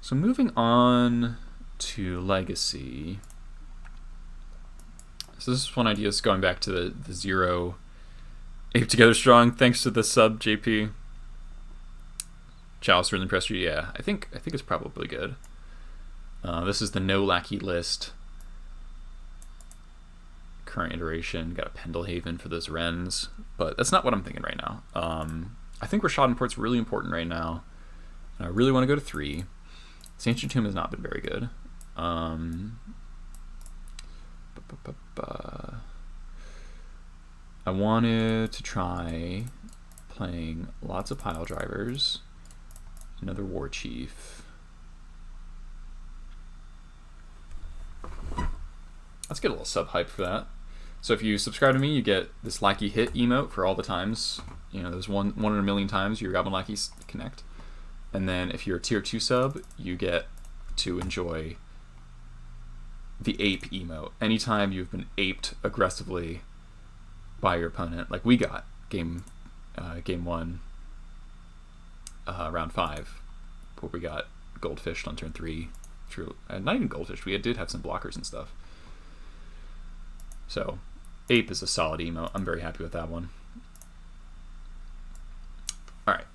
So moving on to Legacy. So this is one idea, is going back to the zero ape together strong. Thanks to the sub, JP. Chalice really impressed you. Yeah, I think it's probably good. This is the no lackey list. Current iteration. Got a Pendelhaven for those Wrens, but that's not what I'm thinking right now. I think Rashad really important right now. And I really want to go to 3. Ancient Tomb has not been very good. I wanted to try playing lots of pile drivers. Another War Chief. Let's get a little sub hype for that. So if you subscribe to me, you get this Lackey Hit emote for all the times. You know, there's one in a million times your Goblin Lackeys connect. And then if you're a tier 2 sub, you get to enjoy the ape emote. Anytime you've been aped aggressively by your opponent, like we got game 1, round 5, where we got goldfished on turn 3. True, not even goldfish. We did have some blockers and stuff. So, ape is a solid emote. I'm very happy with that one. All right.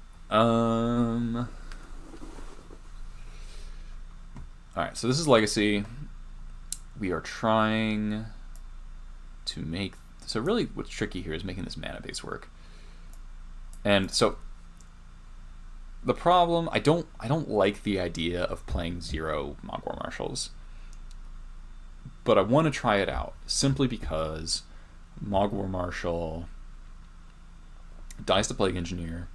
Alright, so this is Legacy. We are trying to make... So really what's tricky here is making this mana base work. And so the problem, I don't like the idea of playing 0 Mogwai Marshals. But I want to try it out simply because Mogwai Marshal dies to Plague Engineer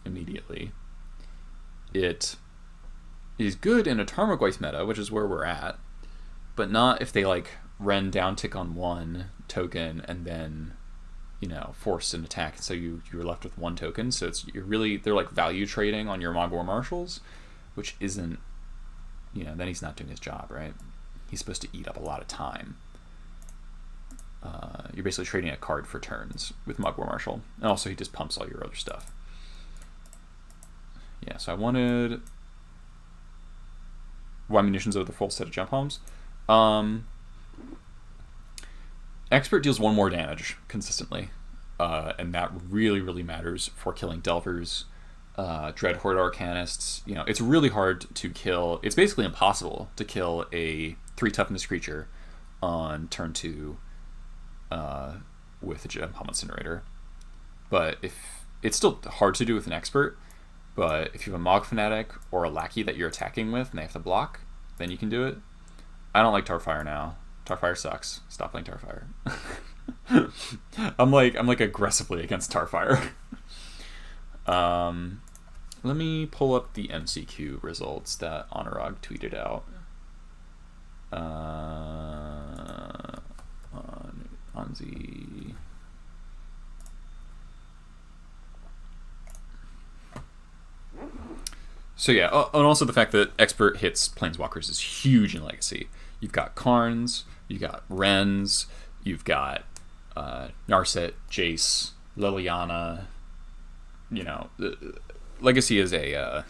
immediately. It is good in a Tarmogoyf meta, which is where we're at, but not if they like Ren down tick on 1 token and then, you know, force an attack, so you're left with 1 token. So they're like value trading on your Mogwai Marshals, which isn't, you know, then he's not doing his job, right? He's supposed to eat up a lot of time. You're basically trading a card for turns with Mogwai Marshal, and also he just pumps all your other stuff. Yeah, so I wanted Y munitions over the full set of jump homes. Expert deals 1 more damage consistently, and that really matters for killing Delvers, Dread Horde Arcanists. You know, it's really hard to kill. It's basically impossible to kill a 3 toughness creature on turn 2 with a Gem Hum Incinerator. But if it's still hard to do with an Expert. But if you have a Mog Fanatic or a Lackey that you're attacking with and they have to block, then you can do it. I don't like Tarfire now. Tarfire sucks. Stop playing Tarfire. I'm like aggressively against Tarfire. Let me pull up the MCQ results that Honorog tweeted out. On the... So yeah, and also the fact that Expert hits Planeswalkers is huge in Legacy. You've got Karns, you've got Wrens, you've got Narset, Jace, Liliana. You know, Legacy is a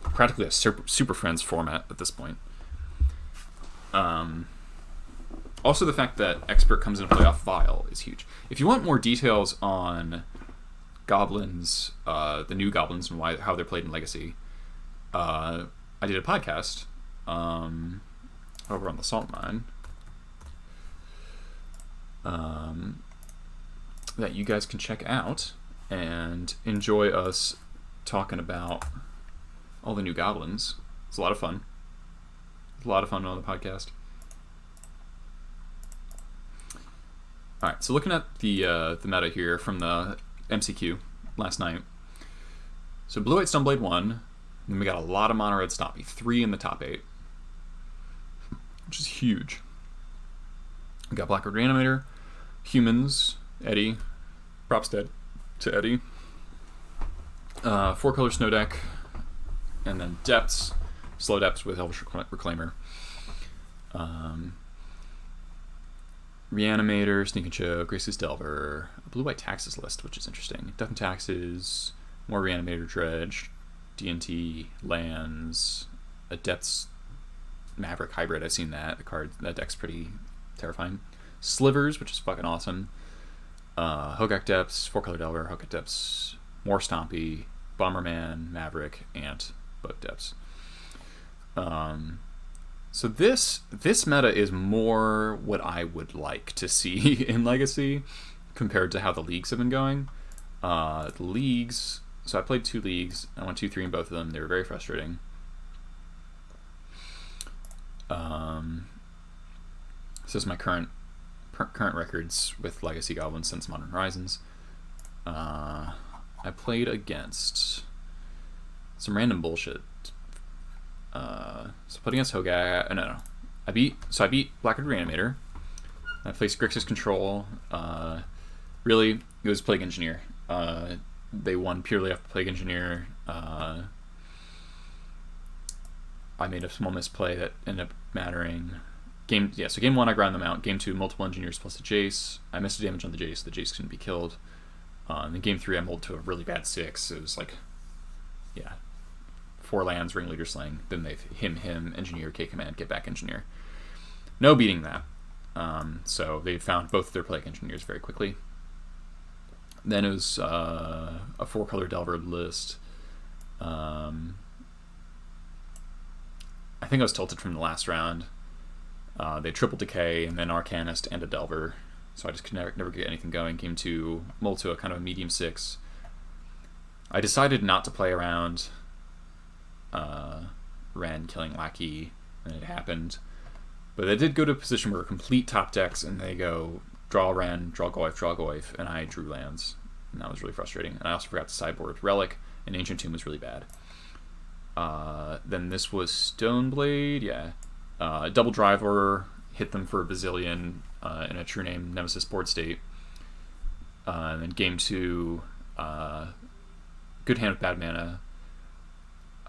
practically a Super Friends format at this point. Also, the fact that Expert comes into play off Vile is huge. If you want more details on Goblins, the new Goblins, and how they're played in Legacy, I did a podcast over on the Salt Mine that you guys can check out and enjoy us talking about all the new Goblins. It's a lot of fun. It's a lot of fun on the podcast. All right, so looking at the meta here from the MCQ last night. So Blue-White Stoneblade 1, and we got a lot of mono red Stompy, 3 in the top 8, which is huge. We got Black-Red Reanimator, Humans, Eddie, props dead to Eddie, 4-color Snow Deck, and then Depths, Slow Depths with Elvish Reclaimer. Reanimator, Sneak and Choke, Grace's Delver, a Blue-White Taxes list, which is interesting. Death and Taxes, more Reanimator Dredge, D&T, lands, Adepts Maverick hybrid. I've seen that. That deck's pretty terrifying. Slivers, which is fucking awesome. Hogak Depths, 4-color Delver, Hogak Depths, more Stompy, Bomberman, Maverick, Ant, Bug Depths. So this meta is more what I would like to see in Legacy compared to how the leagues have been going. The leagues, so I played 2 leagues. I went 2-3 in both of them. They were very frustrating. This is my current records with Legacy Goblins since Modern Horizons. I played against some random bullshit. So put against Hogak. No. I beat Blackwood Reanimator. I faced Grixis Control. Really, it was Plague Engineer. They won purely off Plague Engineer. I made a small misplay that ended up mattering. So game 1 I ground them out. Game 2 multiple engineers plus a Jace. I missed the damage on the Jace. The Jace couldn't be killed. And then game 3 I mulled to a really bad 6. It was like, 4 lands, Ringleader Slaying. Then they've him, Engineer, K-Command, get back Engineer. No beating that. So they found both of their Plague Engineers very quickly. Then it was a 4-color Delver list. I think I was tilted from the last round. They triple Decay, and then Arcanist and a Delver. So I just could never get anything going. Game 2, mulled to a kind of a medium 6. I decided not to play around Ren killing Lackey, and it happened. But they did go to a position where complete top decks, and they go draw Ren, draw Goyf, and I drew lands. And that was really frustrating. And I also forgot to sideboard Relic, and Ancient Tomb was really bad. Then this was Stoneblade, Double Driver, hit them for a bazillion in a True Name Nemesis board state. And then game 2, good hand with bad mana.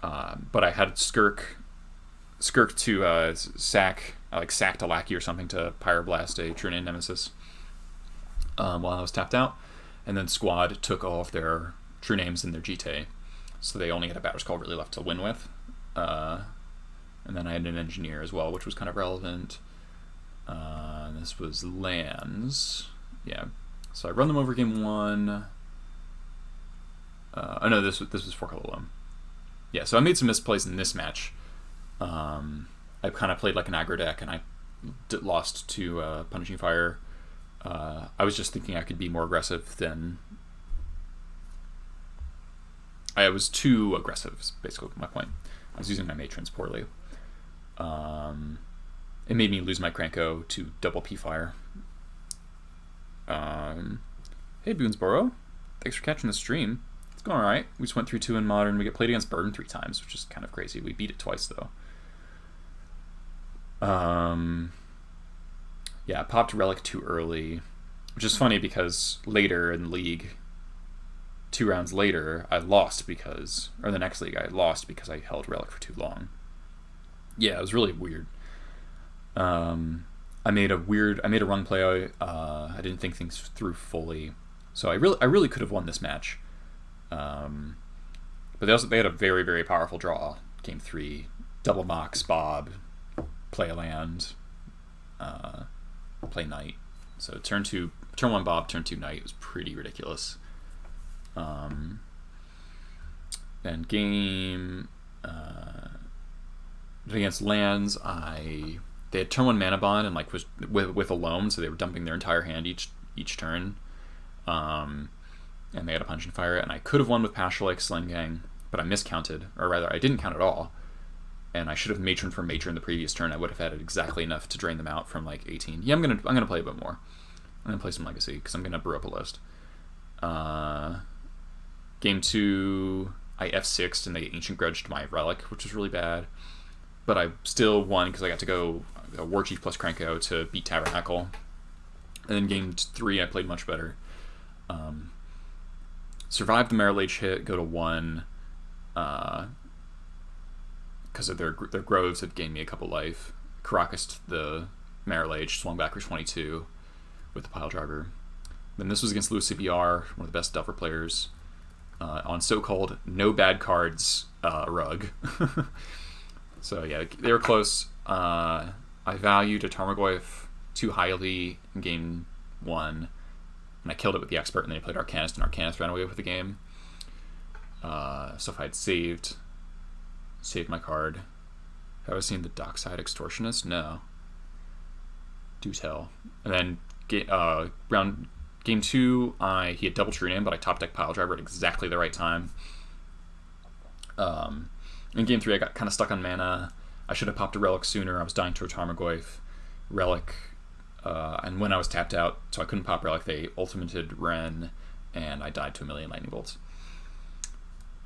But I had Skirk to sack a Lackey or something to Pyroblast a True Name Nemesis while I was tapped out. And then Squad took all of their True Names and their GT. So they only had a Batter's Call really left to win with. And then I had an Engineer as well, which was kind of relevant. This was lands. Yeah. So I run them over game 1. This was 4-color Loam. Yeah, so I made some misplays in this match. I kind of played like an aggro deck, and I lost to Punishing Fire. I was just thinking I could be more aggressive than... I was too aggressive, is basically my point. I was using my matrons poorly. It made me lose my Kranko to double P-Fire. Hey, Boonsboro. Thanks for catching the stream. It's going alright. We just went through 2 in Modern. We get played against Burn 3 times, which is kind of crazy. We beat it twice, though. I popped Relic too early, which is funny because later in the league, 2 rounds later, the next league, I lost because I held Relic for too long. Yeah, it was really weird. I made a run play. I didn't think things through fully, so I really could have won this match. But they had a very, very powerful draw. Game 3, double Mox, Bob, play a land, play Knight. So turn 1 Bob, turn 2 Knight. It was pretty ridiculous. Then game against lands, they had turn 1 Mana Bond and was with a Loam, so they were dumping their entire hand each turn. And they had a Punch and Fire, and I could have won with Pastoral Lake Sling Gang, but I miscounted, or rather, I didn't count at all. And I should have Matron for Matron the previous turn. I would have had exactly enough to drain them out from 18. Yeah, I'm gonna play a bit more. I'm gonna play some Legacy because I'm gonna brew up a list. Game 2, I F6'd and they Ancient Grudged my Relic, which was really bad. But I still won because I got to go War Chief plus Kranko to beat Tabernacle. And then game 3, I played much better. Survived the Meryl Age hit, go to 1. Because of their Groves had gained me a couple life. Caracas the Meryl Age, swung back for 22 with the Pile Driver. Then this was against Louis CBR, one of the best Delver players, on so-called no bad cards rug. So yeah, they were close. I valued a Tarmogoyf too highly in game 1, and I killed it with the expert, and then he played Arcanist, and Arcanist ran away with the game. So if I'd saved my card, have I seen the Dockside Extortionist? No. Do tell. And then game 2, he had double True Name, but I top deck Pile Driver at exactly the right time. In game 3, I got kind of stuck on mana. I should have popped a Relic sooner. I was dying to a Tarmogoyf. Relic, and when I was tapped out, so I couldn't pop Relic, they ultimated Ren, and I died to a million Lightning Bolts.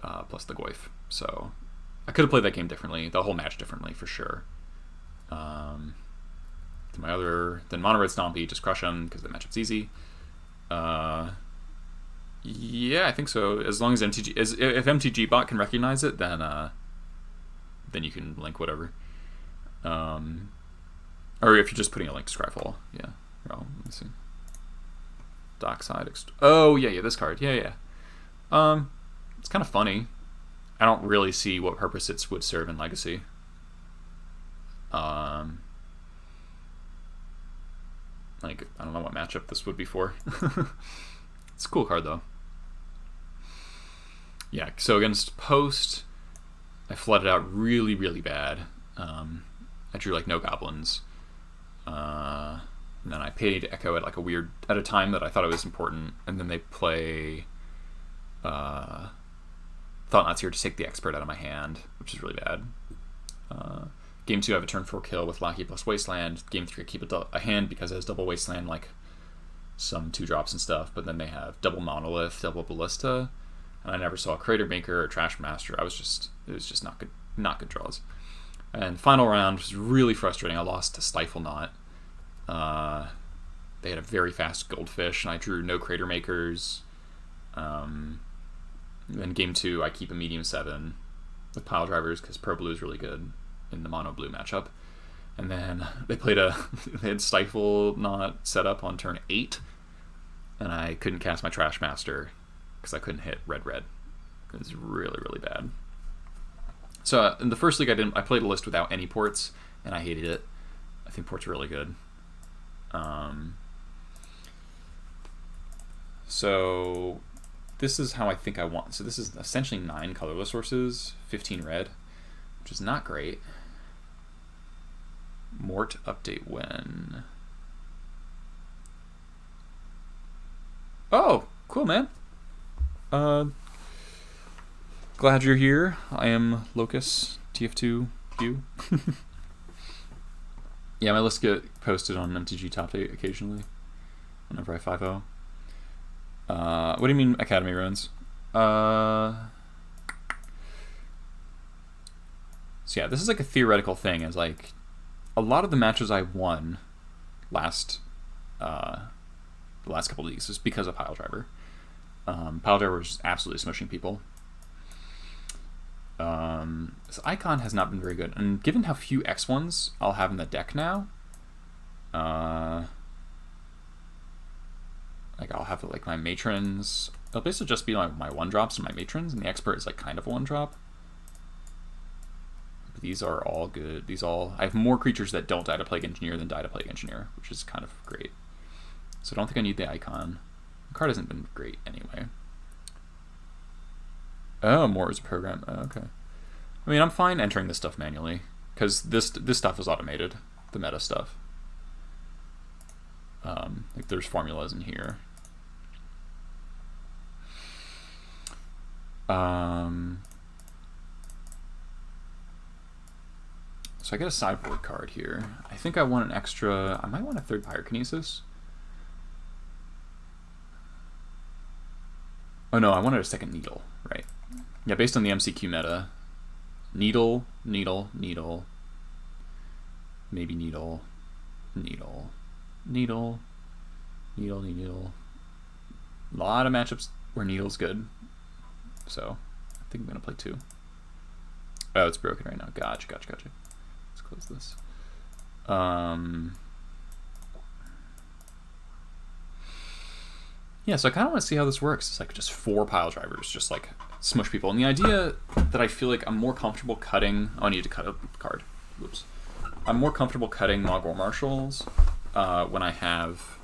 Plus the Goyf. So I could have played that game differently, the whole match differently, for sure. Then Mono Red Stompy, just crush him, because the matchup's easy. Yeah, I think so. As long as if MTG bot can recognize it, then you can link whatever. Or if you're just putting a link to Scryfall, yeah. Oh, let me see. Dockside. Oh yeah, this card. Yeah. It's kind of funny. I don't really see what purpose it would serve in Legacy. Like, I don't know what matchup this would be for. It's a cool card though. Yeah, so against Post, I flooded out really, really bad. I drew like no goblins. And then I paid Echo at a time that I thought it was important, and then they play Thought-Knot's here to take the expert out of my hand, which is really bad. Game 2, I have a turn 4 kill with Lackey plus Wasteland. Game 3, I keep a hand because it has double Wasteland, like some 2-drops and stuff, but then they have double Monolith, double Ballista, and I never saw a Crater Maker or Trash Master. It was just not good draws. And final round was really frustrating. I lost to Stifle Knot. They had a very fast Goldfish, and I drew no Crater Makers. Then game 2, I keep a medium 7 with Pile Drivers because Pro Blue is really good in the Mono Blue matchup. And then they had Stifle Knot set up on turn 8, and I couldn't cast my Trash Master because I couldn't hit red. It was really, really bad. So in the first league, I played a list without any ports, and I hated it. I think ports are really good. So this is how I think I want. So this is essentially 9 colorless sources, 15 red, which is not great. Mort update when? Oh, cool, man. Glad you're here. I am Locus TF2U. Yeah, my lists get posted on MTG Top 8 occasionally whenever I 5-0. What do you mean Academy runs? So yeah, this is like a theoretical thing. Is like a lot of the matches I won the last couple of leagues is because of Pile Driver. Pile Driver was just absolutely smushing people. This icon has not been very good, and given how few X1s I'll have in the deck now, like I'll have like my matrons. It'll basically just be my 1-drops and my matrons, and the expert is like kind of a 1-drop. But these are all good. I have more creatures that don't die to Plague Engineer than die to Plague Engineer, which is kind of great. So I don't think I need the icon. The card hasn't been great anyway. Oh, more is a program. Oh, okay. I mean, I'm fine entering this stuff manually because this stuff is automated. The meta stuff. Like there's formulas in here. So I get a sideboard card here. I think I want an extra. I might want a 3rd Pyrokinesis. Oh no, I wanted a 2nd Needle, right? Yeah, based on the MCQ meta. Needle, maybe needle. A lot of matchups where needle's good. So I think I'm gonna play 2. Oh, it's broken right now. Gotcha. Let's close this. Yeah, so I kind of want to see how this works. It's like just 4 Pile Drivers, just like smush people. And the idea that I feel like I'm more comfortable cutting... Oh, I need to cut a card. Whoops. I'm more comfortable cutting Mog War Marshals when I have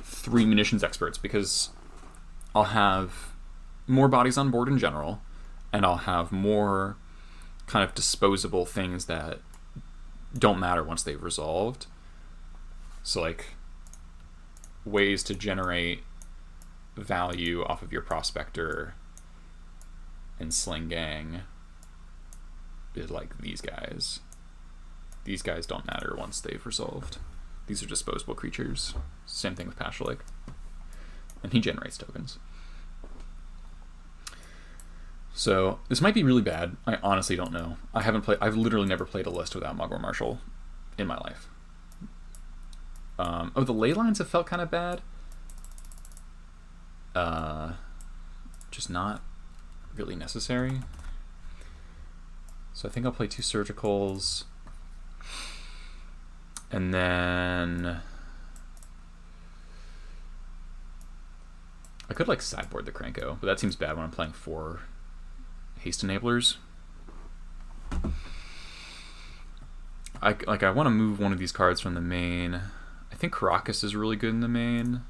3 munitions experts, because I'll have more bodies on board in general, and I'll have more kind of disposable things that don't matter once they've resolved. So, like, ways to generate value off of your Prospector and Sling Gang is like these guys. These guys don't matter once they've resolved. These are disposable creatures. Same thing with Pashalik. And he generates tokens. So, this might be really bad. I honestly don't know. I've literally never played a list without Mog War Marshal in my life. The ley lines have felt kind of bad. Just not really necessary. So I think I'll play 2 Surgicals. And then I could like sideboard the Krenko, but that seems bad when I'm playing 4 Haste Enablers. I want to move one of these cards from the main. I think Caracas is really good in the main.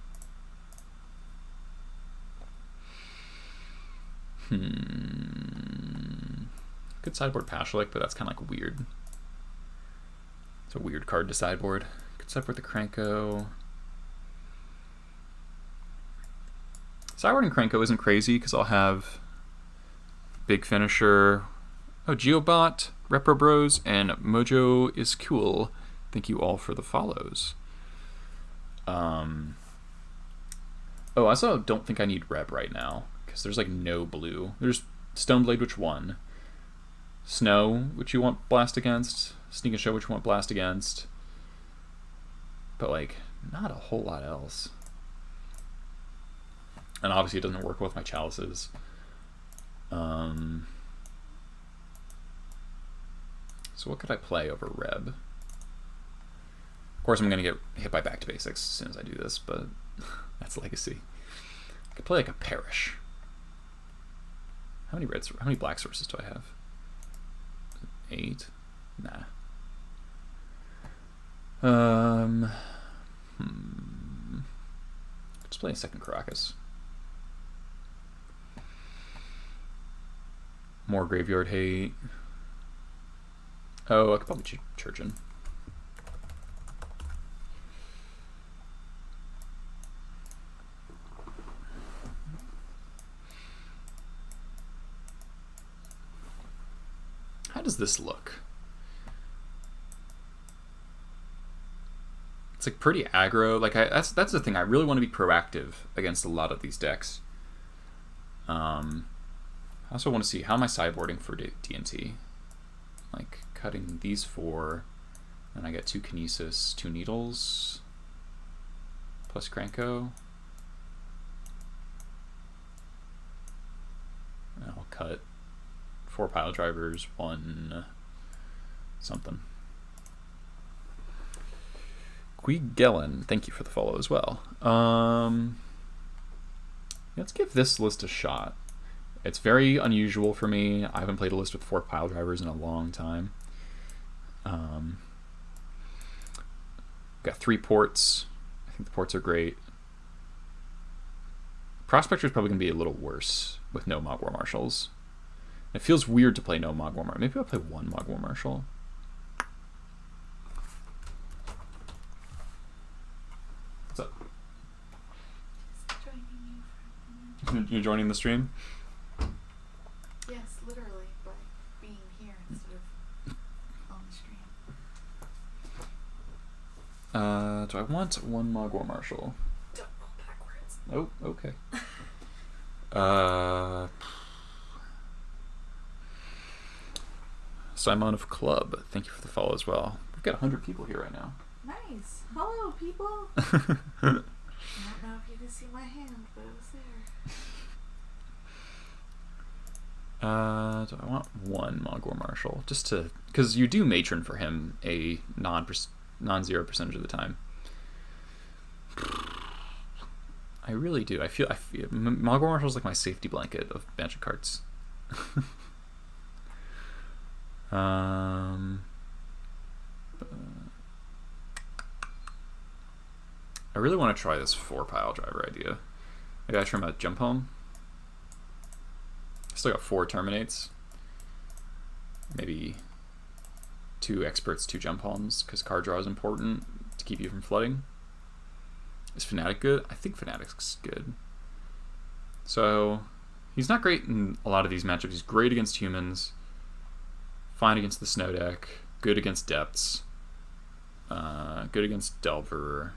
Could sideboard Pashalik, but that's kind of like weird. It's a weird card to sideboard. Could sideboard the Krenko. Sideboarding Krenko isn't crazy because I'll have Big Finisher, Geobot, Repro Bros, and Mojo is cool. Thank you all for the follows. I also don't think I need Rep right now because there's like no blue. There's Stoneblade, which won. Snow, which you want Blast against. Sneak and Show, which you want Blast against. But like, not a whole lot else. And obviously it doesn't work with my chalices. So what could I play over Reb? Of course I'm going to get hit by Back to Basics as soon as I do this, but that's Legacy. I could play like a Perish. How many black sources do I have? 8? Nah. Let's play a second Caracas. More Graveyard Hate. Oh, I could probably Churchin. How does this look? It's like pretty aggro. Like that's the thing. I really want to be proactive against a lot of these decks. I also want to see how am I sideboarding for DNT. Like cutting these 4, and I get 2 Kinesis, 2 Needles, plus Krenko. And I'll cut 4 Pile Drivers, 1 something. Guigellen, thank you for the follow as well. Let's give this list a shot. It's very unusual for me. I haven't played a list with 4 Pile Drivers in a long time. Got 3 ports. I think the ports are great. Prospector is probably going to be a little worse with no Mog War Marshals. It feels weird to play no Mog War Marshal. Maybe I'll play 1 Mog War Marshal. What's up? Just joining you for a minute. You're joining the stream? Yes, literally, by being here instead of on the stream. Do I want 1 Mog War Marshal? Don't roll backwards. Oh, okay. Simon of Club, thank you for the follow as well. We've got 100 people here right now. Nice. Hello, people. I don't know if you can see my hand, but it was there. Do I want 1 Mog War Marshal? Just to... Because you do Matron for him a non-zero percentage of the time. I really do. I feel Mog War Marshal is like my safety blanket of Magic cards. I really want to try this 4-pile driver idea. Maybe I try my jump home. Still got 4 terminates. Maybe 2 experts, 2 jump homes, because card draw is important to keep you from flooding. Is Fnatic good? I think Fnatic's good. So he's not great in a lot of these matchups. He's great against humans, fine against the snow deck, good against depths, good against Delver.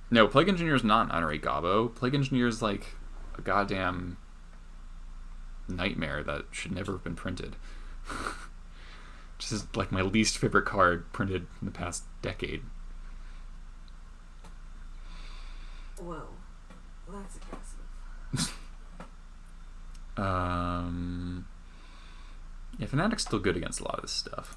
No, Plague Engineer is not an honorary Gobbo. Plague Engineer is like a goddamn nightmare that should never have been printed. Just is like my least favorite card printed in the past decade. Whoa, that's aggressive. Yeah, Fnatic's still good against a lot of this stuff.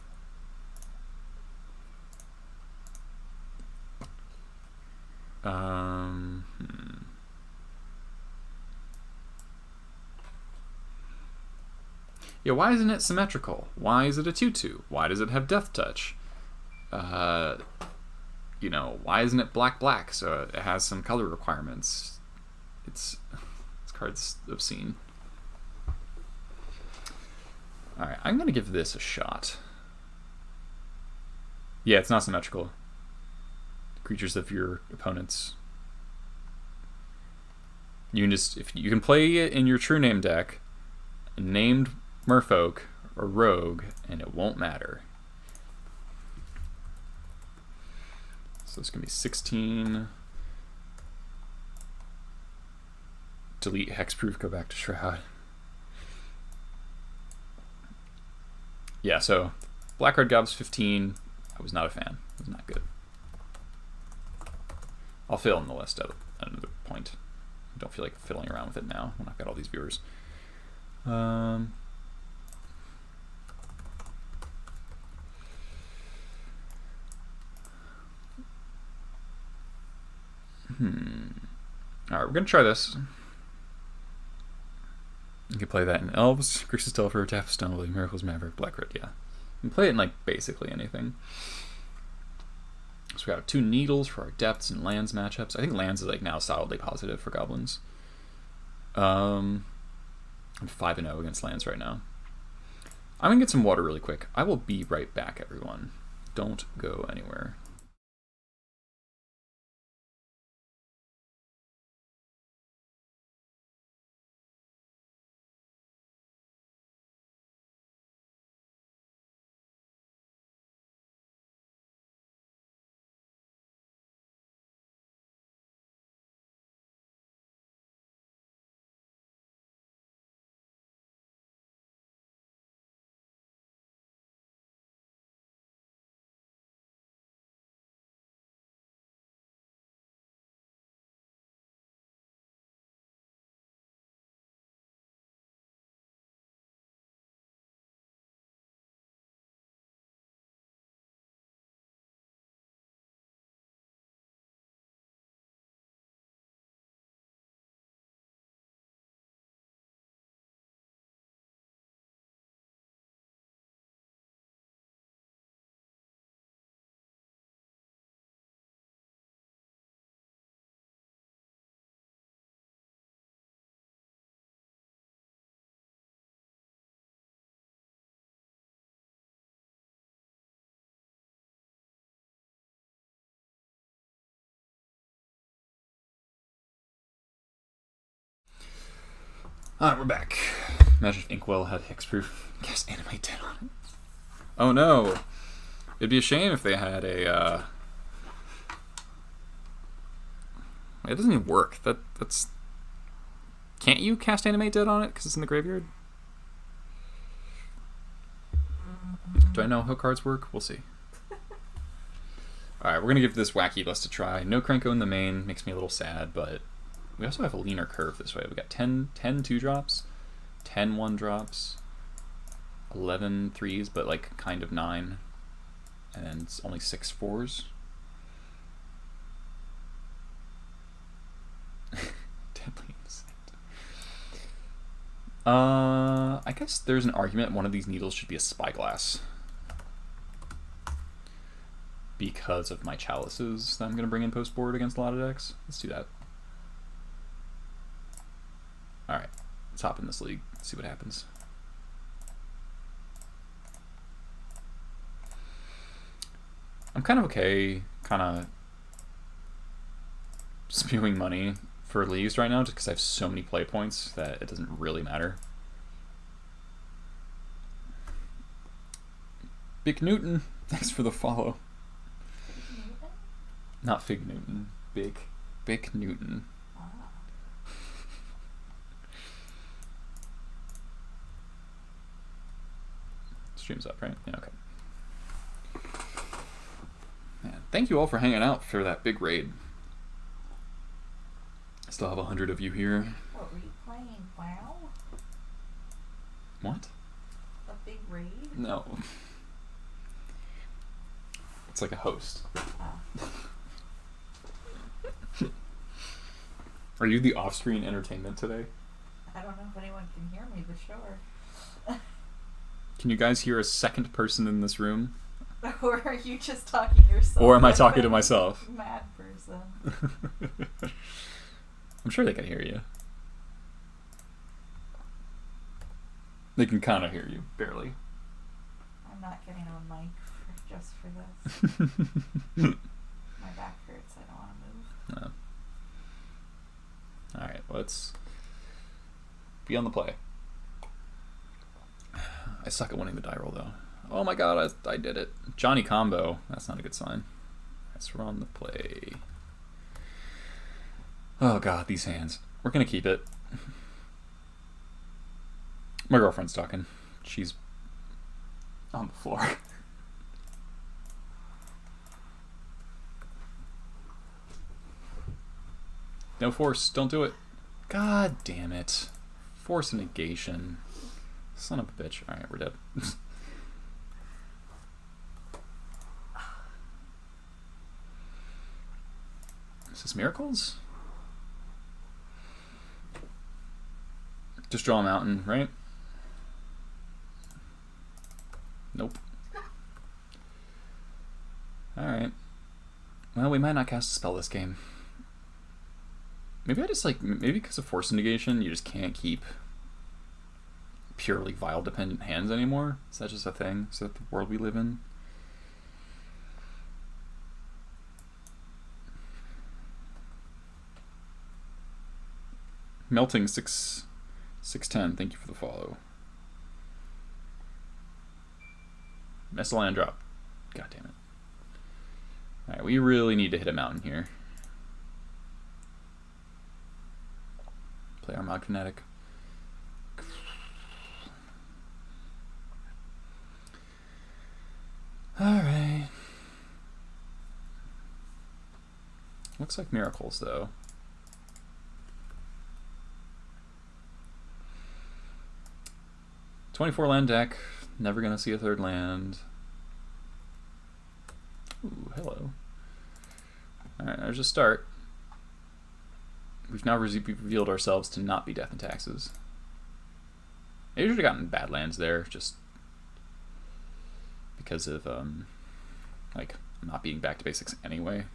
Yeah, why isn't it symmetrical? Why is it a 2/2? Why does it have Death Touch? You know, why isn't it black so it has some color requirements? This card's obscene. Alright, I'm gonna give this a shot. Yeah, it's not symmetrical. Creatures of your opponents. You can just, if you can play it in your true name deck, named Merfolk or Rogue, and it won't matter. So it's gonna be 16. Delete Hexproof, go back to Shroud. Yeah, so Black Red Gob's 15. I was not a fan. It was not good. I'll fill in the list at another point. I don't feel like fiddling around with it now when I've got all these viewers. Alright, we're gonna try this. You can play that in Elves, Grixis Telfer, Tapestone, William Miracles, Maverick, Black Red, yeah. You can play it in like basically anything. So we got 2 Needles for our depths and lands matchups. I think lands is like now solidly positive for goblins. I'm 5-0 against lands right now. I'm gonna get some water really quick. I will be right back, everyone. Don't go anywhere. Alright, we're back. Imagine if Inkwell had Hexproof. Cast Animate Dead on it. Oh no! It'd be a shame if they had a, It doesn't even work. That's... Can't you cast Animate Dead on it because it's in the graveyard? Do I know how cards work? We'll see. Alright, we're gonna give this wacky list a try. No Krenko in the main, makes me a little sad, but we also have a leaner curve this way. We got 10 2-drops, 10 1-drops, 11 3s, but like kind of 9, and then it's only 6 4s. Deadly Insect. I guess there's an argument one of these needles should be a spyglass. Because of my chalices that I'm going to bring in post-board against a lot of decks. Let's do that. Alright, let's hop in this league, see what happens. I'm kind of okay, kind of spewing money for leagues right now just because I have so many play points that it doesn't really matter. Big Newton, thanks for the follow. Not Fig Newton, Big Newton. Stream's up, right? Yeah, okay. Man, thank you all for hanging out for that big raid. I still have 100 of you here. What were you playing? WoW? What? A big raid? No. It's like a host. Are you the off-screen entertainment today? I don't know if anyone can hear me, but sure. Can you guys hear a second person in this room? Or are you just talking to yourself? Or am I talking to myself? Mad person. I'm sure they can hear you. They can kind of hear you, barely. I'm not getting on mic just for this. My back hurts. I don't want to move. No. Alright, let's be on the play. I suck at winning the die roll, though. Oh my god, I did it. Johnny combo. That's not a good sign. Let's run the play. Oh god, these hands. We're gonna keep it. My girlfriend's talking. She's on the floor. No force. Don't do it. God damn it. Force negation. Son of a bitch. Alright, we're dead. Is this miracles? Just draw a mountain, right? Nope. Alright. Well, we might not cast a spell this game. Maybe I just maybe because of force negation, you just can't keep purely vial dependent hands anymore. Is that just a thing? Is that the world we live in? Melting 610, thank you for the follow. Missile land drop. God damn it. Alright, we really need to hit a mountain here. Play our mod kinetic. Alright. Looks like miracles though. "24 land deck, never gonna see a third land." Ooh, hello. Alright, there's a start. We've now revealed ourselves to not be Death and Taxes. I usually gotten bad lands there, just because of, like, not being back to basics anyway.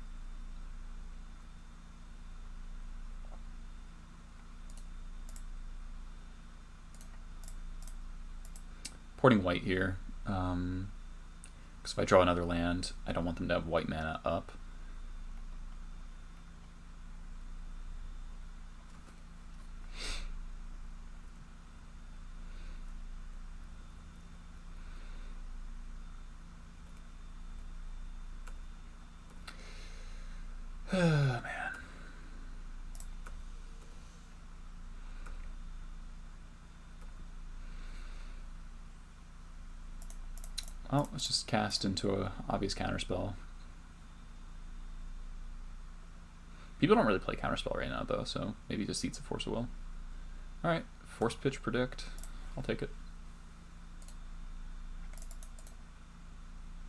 Porting white here, because if I draw another land, I don't want them to have white mana up. Man. Well, let's just cast into a obvious counterspell. People don't really play counterspell right now, though, so maybe just Seats of Force of Will. Alright, Force Pitch Predict. I'll take it.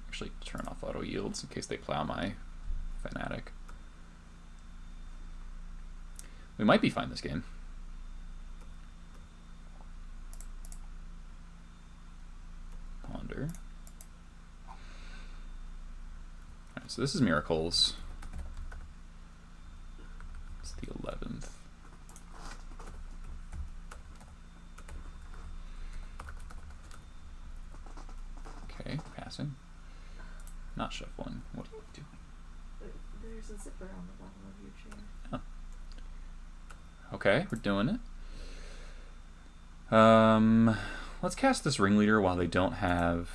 Actually, turn off auto yields in case they plow my Fanatic. We might be fine this game. So this is Miracles. It's the 11th. Okay, passing. Not shuffling. What are you doing? There's a zipper on the bottom of your chair. Oh. Okay, we're doing it. Let's cast this Ringleader while they don't have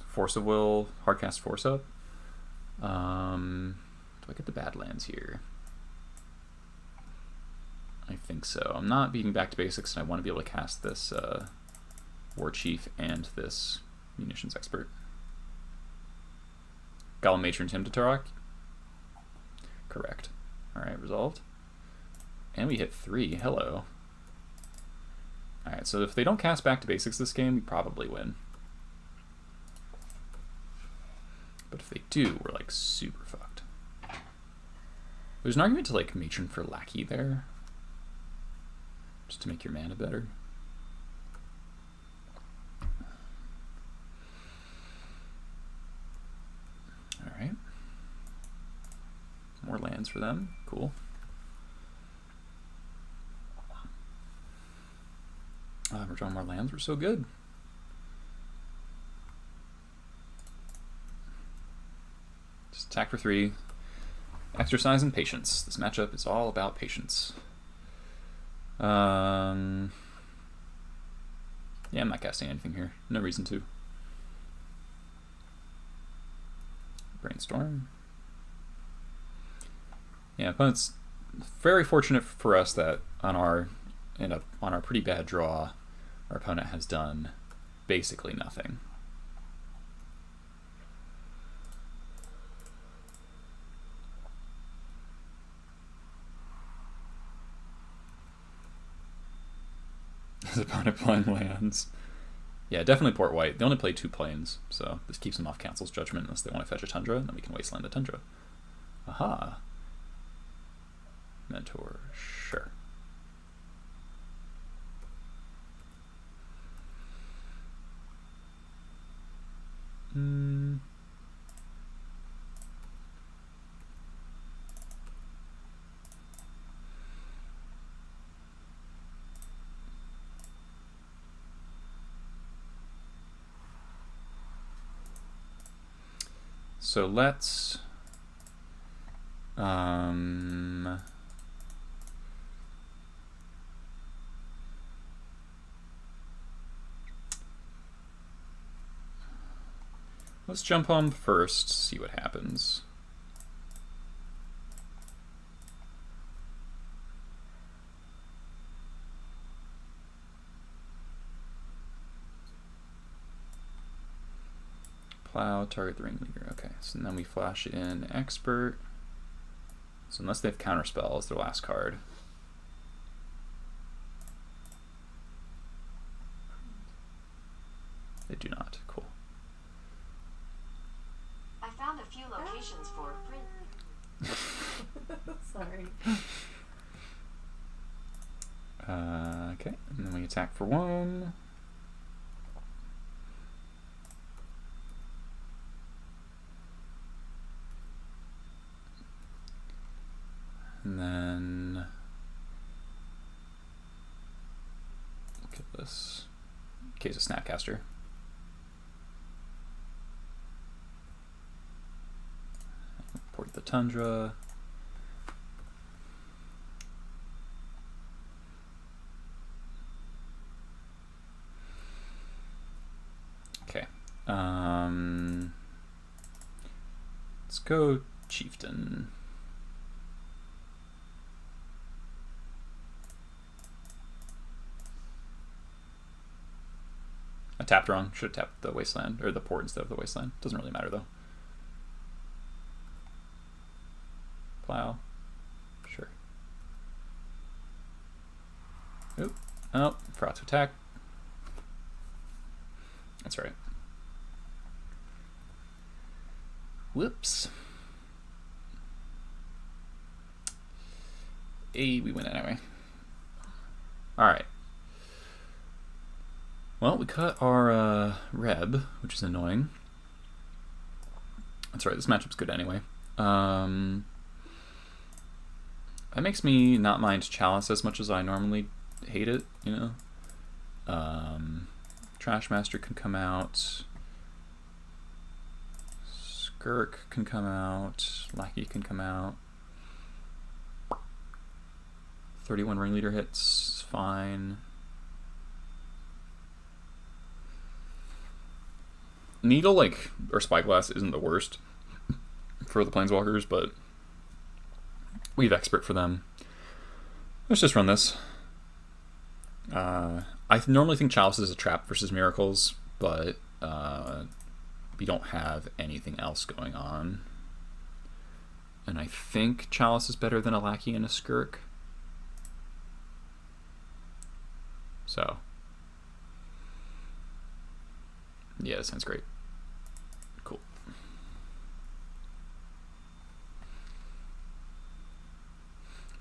Force of Will, hardcast Force Up. Do I get the Badlands here? I think so. I'm not beating back to basics, and I want to be able to cast this War Chief and this Munitions Expert. Gollum Matron Tim to Turok? Correct. Alright, resolved. And we hit 3. Hello. Alright, so if they don't cast back to basics this game, we probably win. But if they do, we're like super fucked. There's an argument to like Matron for Lackey there. Just to make your mana better. Alright. More lands for them. Cool. We're drawing more lands. We're so good. Just attack for 3. Exercise and patience. This matchup is all about patience. Yeah, I'm not casting anything here. No reason to. Brainstorm. Yeah, opponent's very fortunate for us that on our pretty bad draw, our opponent has done basically nothing. His opponent playing lands. Yeah, definitely Port White. They only play 2 planes, so this keeps them off Council's Judgment unless they want to fetch a Tundra, and then we can Wasteland the Tundra. Aha. Mentor, sure. So let's jump on first, see what happens. Plow, target the Ringleader. Okay, so then we flash in Expert. So unless they have Counterspell as their last card. They do not. Cool. I found a few locations for print. Sorry. Okay, and then we attack for 1. And then look at this. Case of Snapcaster. Port the Tundra. Okay. Let's go Chieftain. I tapped wrong. Should have tapped the Wasteland, or the port instead of the Wasteland. Doesn't really matter though. Plow. Sure. Oop. Oh, forgot to attack. That's right. Whoops. Hey, we win anyway. Alright. Well, we cut our Reb, which is annoying. That's right, this matchup's good anyway. That makes me not mind Chalice as much as I normally hate it, you know? Trashmaster can come out. Skirk can come out. Lackey can come out. 31 Ringleader hits, fine. Needle, or Spyglass isn't the worst for the Planeswalkers, but we have Expert for them. Let's just run this. I normally think Chalice is a trap versus Miracles, but we don't have anything else going on. And I think Chalice is better than a Lackey and a Skirk. So, yeah, that sounds great. Cool.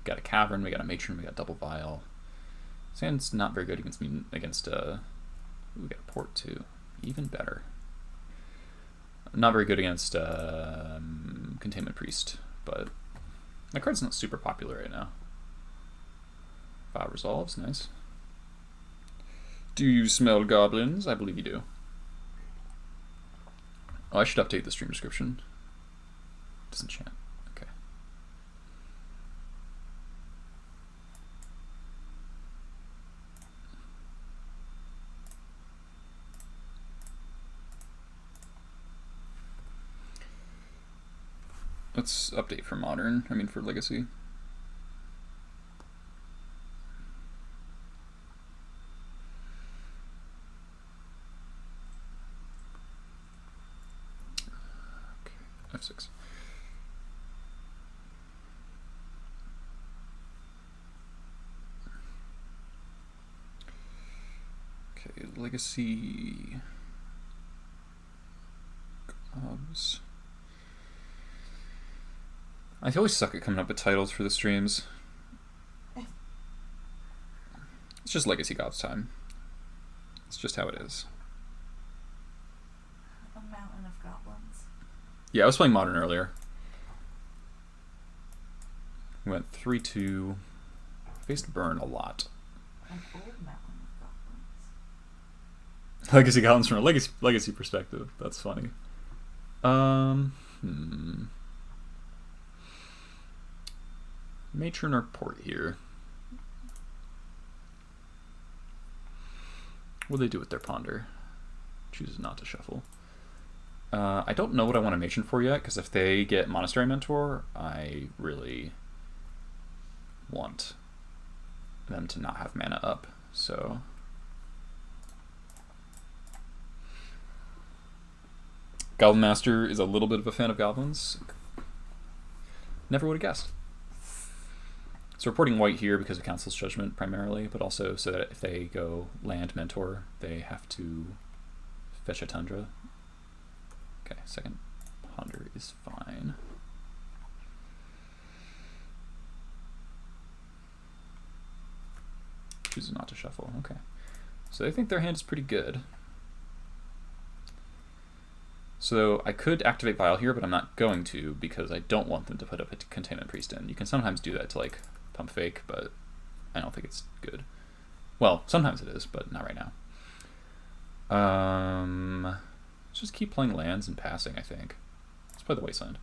Got a Cavern, we got a Matron, we got Double Vial. Sand's not very good against me. We got a Port too. Even better. Not very good against Containment Priest, but that card's not super popular right now. Vow Resolves, nice. Do you smell goblins? I believe you do. Oh, I should update the stream description. Disenchant. Okay. Let's update for Modern. I mean for Legacy. F6. Okay, Legacy. Gobs. I always suck at coming up with titles for the streams. It's just Legacy Gobs time. It's just how it is. A mountain of goblins. Yeah, I was playing Modern earlier. We went 3-2. Faced Burn a lot. An old mountain of goblins. Legacy Goblins from a legacy perspective. That's funny. Matron or Port here. What do they do with their Ponder? Chooses not to shuffle. I don't know what I want to Matron for yet, because if they get Monastery Mentor, I really want them to not have mana up. So Goblin Master is a little bit of a fan of goblins. Never would have guessed. So reporting white here because of Council's Judgment primarily, but also so that if they go land Mentor, they have to fetch a Tundra. Okay, second Ponder is fine. Chooses not to shuffle. Okay. So they think their hand is pretty good. So I could activate Vial here, but I'm not going to because I don't want them to put up a Containment Priest in. You can sometimes do that to pump fake, but I don't think it's good. Well, sometimes it is, but not right now. Let's just keep playing lands and passing, I think. Let's play the Wasteland.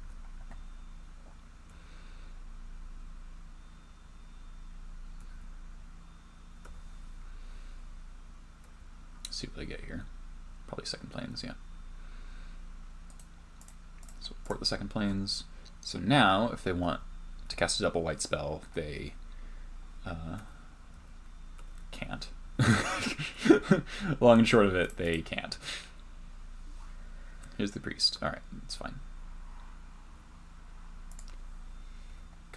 Let's see what they get here. Probably second planes, yeah. So port the second planes. So now, if they want to cast a double white spell, they can't. Long and short of it, they can't. Here's the priest. Alright, it's fine.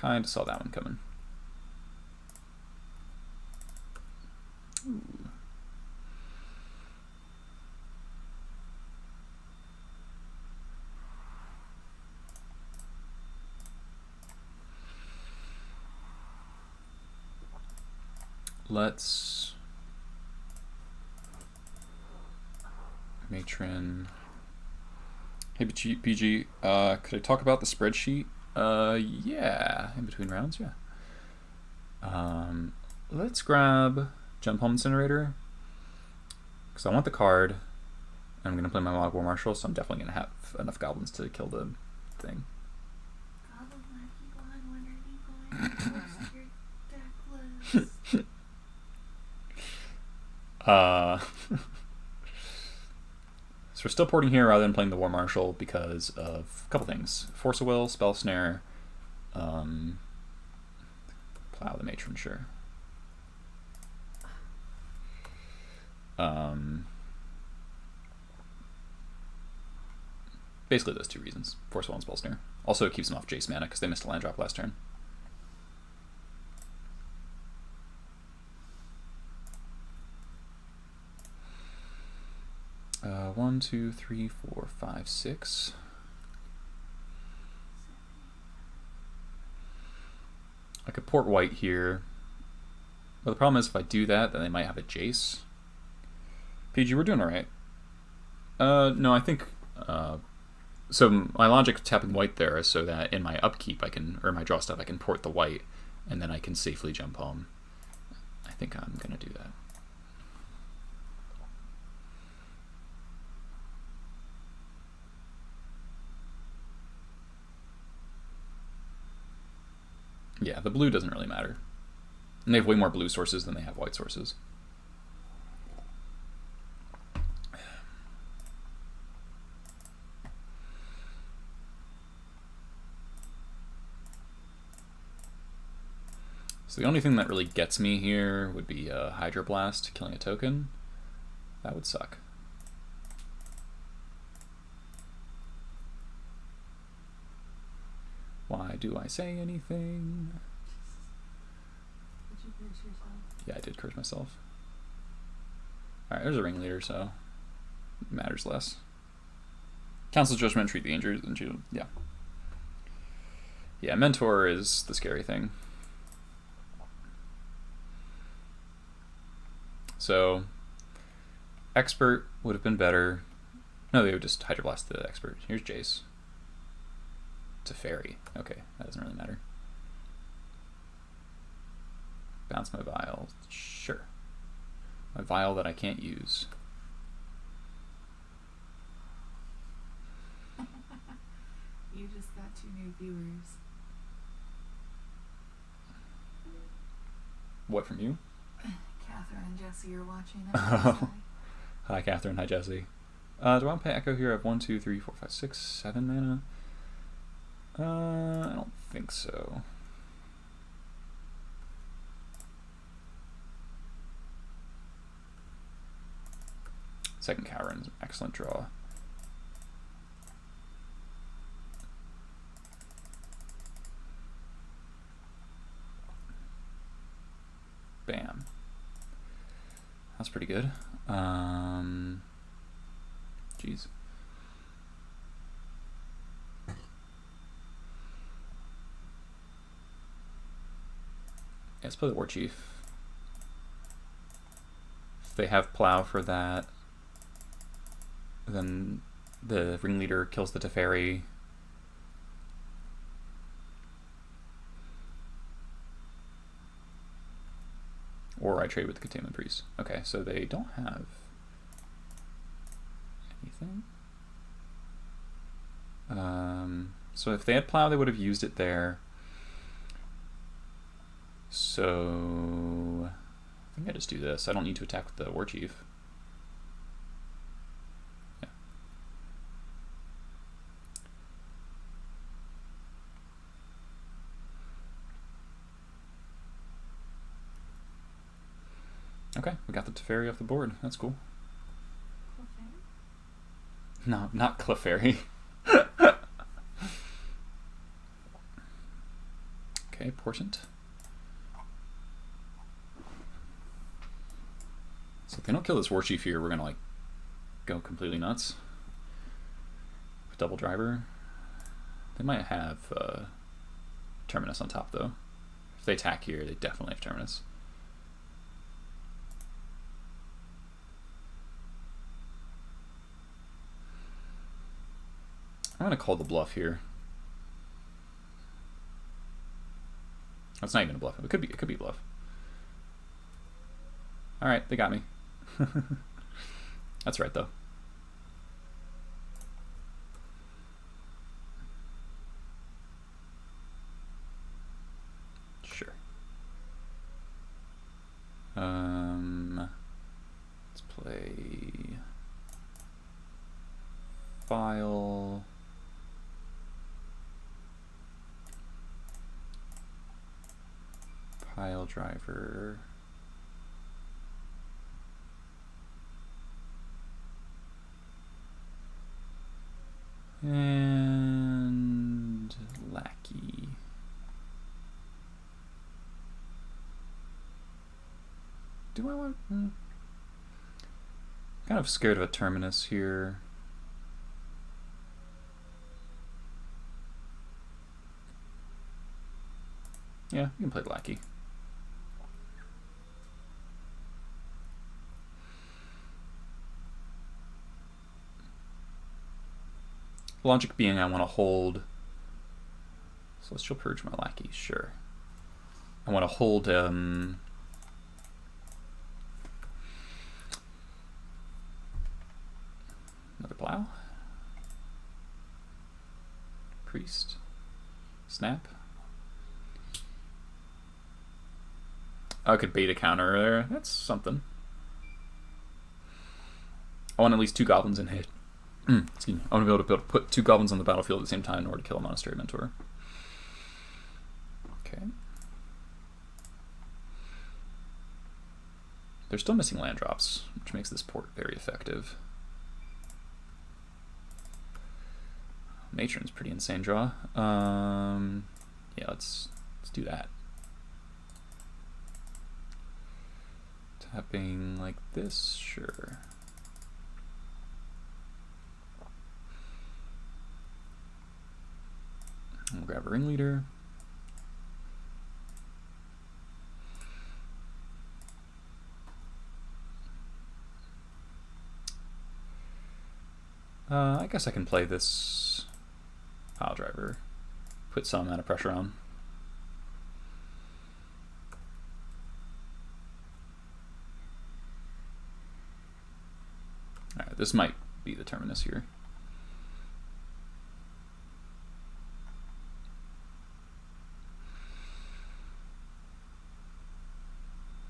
Kinda saw that one coming. Ooh. Let's Matron. Hey, PG, could I talk about the spreadsheet? Yeah, in between rounds, yeah. Let's grab Jump Home Incinerator, because I want the card, and I'm going to play my Log War Marshal, so I'm definitely going to have enough goblins to kill the thing. Goblin Lucky One, when are you going to post your deck list? So we're still porting here rather than playing the War Marshal because of a couple things. Force of Will, Spell Snare, Plow the Matron, sure. Basically those two reasons. Force of Will and Spell Snare. Also it keeps them off Jace mana because they missed a land drop last turn. One, two, three, four, five, six. I could port white here. But the problem is if I do that, then they might have a Jace. PG, we're doing alright. No, I think... so my logic of tapping white there is so that in my upkeep I can, or my draw stuff, I can port the white, and then I can safely jump home. I think I'm going to do that. Yeah, the blue doesn't really matter. And they have way more blue sources than they have white sources. So the only thing that really gets me here would be a Hydroblast killing a token. That would suck. Why do I say anything? Did you curse yourself? Yeah, I did curse myself. Alright, there's a ringleader, so it matters less. Council's Judgment, treat the injured, and you, yeah. Yeah, Mentor is the scary thing. So, Expert would have been better. No, they would just Hydroblast the Expert. Here's Jace. It's a fairy. Okay, that doesn't really matter. Bounce my vial. Sure. My vial that I can't use. You just got 2 new viewers. What, from you? Catherine and Jesse are watching. Hi, Catherine. Hi, Jesse. Do I want to pay Echo here? I have 1, 2, 3, 4, 5, 6, 7 mana. I don't think so. Second Cowren's an excellent draw. Bam. That's pretty good. Jeez. Let's play the War Chief. If they have Plow for that, then the Ringleader kills the Teferi. Or I trade with the Containment Priest. Okay, so they don't have anything. So if they had Plow, they would have used it there. So I think I just do this. I don't need to attack with the War Chief. Yeah. Okay, we got the Teferi off the board. That's cool. No, not Clefairy. Okay, Portent. So if they don't kill this War Chief here, we're gonna like go completely nuts. With double driver. They might have Terminus on top though. If they attack here, they definitely have Terminus. I'm gonna call the bluff here. That's not even a bluff. It could be a bluff. All right, they got me. That's right though. Sure. Let's play file. Pile driver. And lackey. Do I want... kind of scared of a terminus here. Yeah, we can play lackey. Logic being I want to hold Celestial Purge my lackey, sure. I want to hold another plow. Priest. Snap. I could bait a counter there. That's something. I want at least 2 goblins in hit. Excuse me. I want to be able to put 2 goblins on the battlefield at the same time in order to kill a Monastery Mentor. Okay. They're still missing land drops, which makes this port very effective. Matron's pretty insane draw. Yeah, let's do that. Tapping like this, sure. We'll grab a ringleader. I guess I can play this pile driver, put some amount of pressure on. Alright, this might be the terminus here.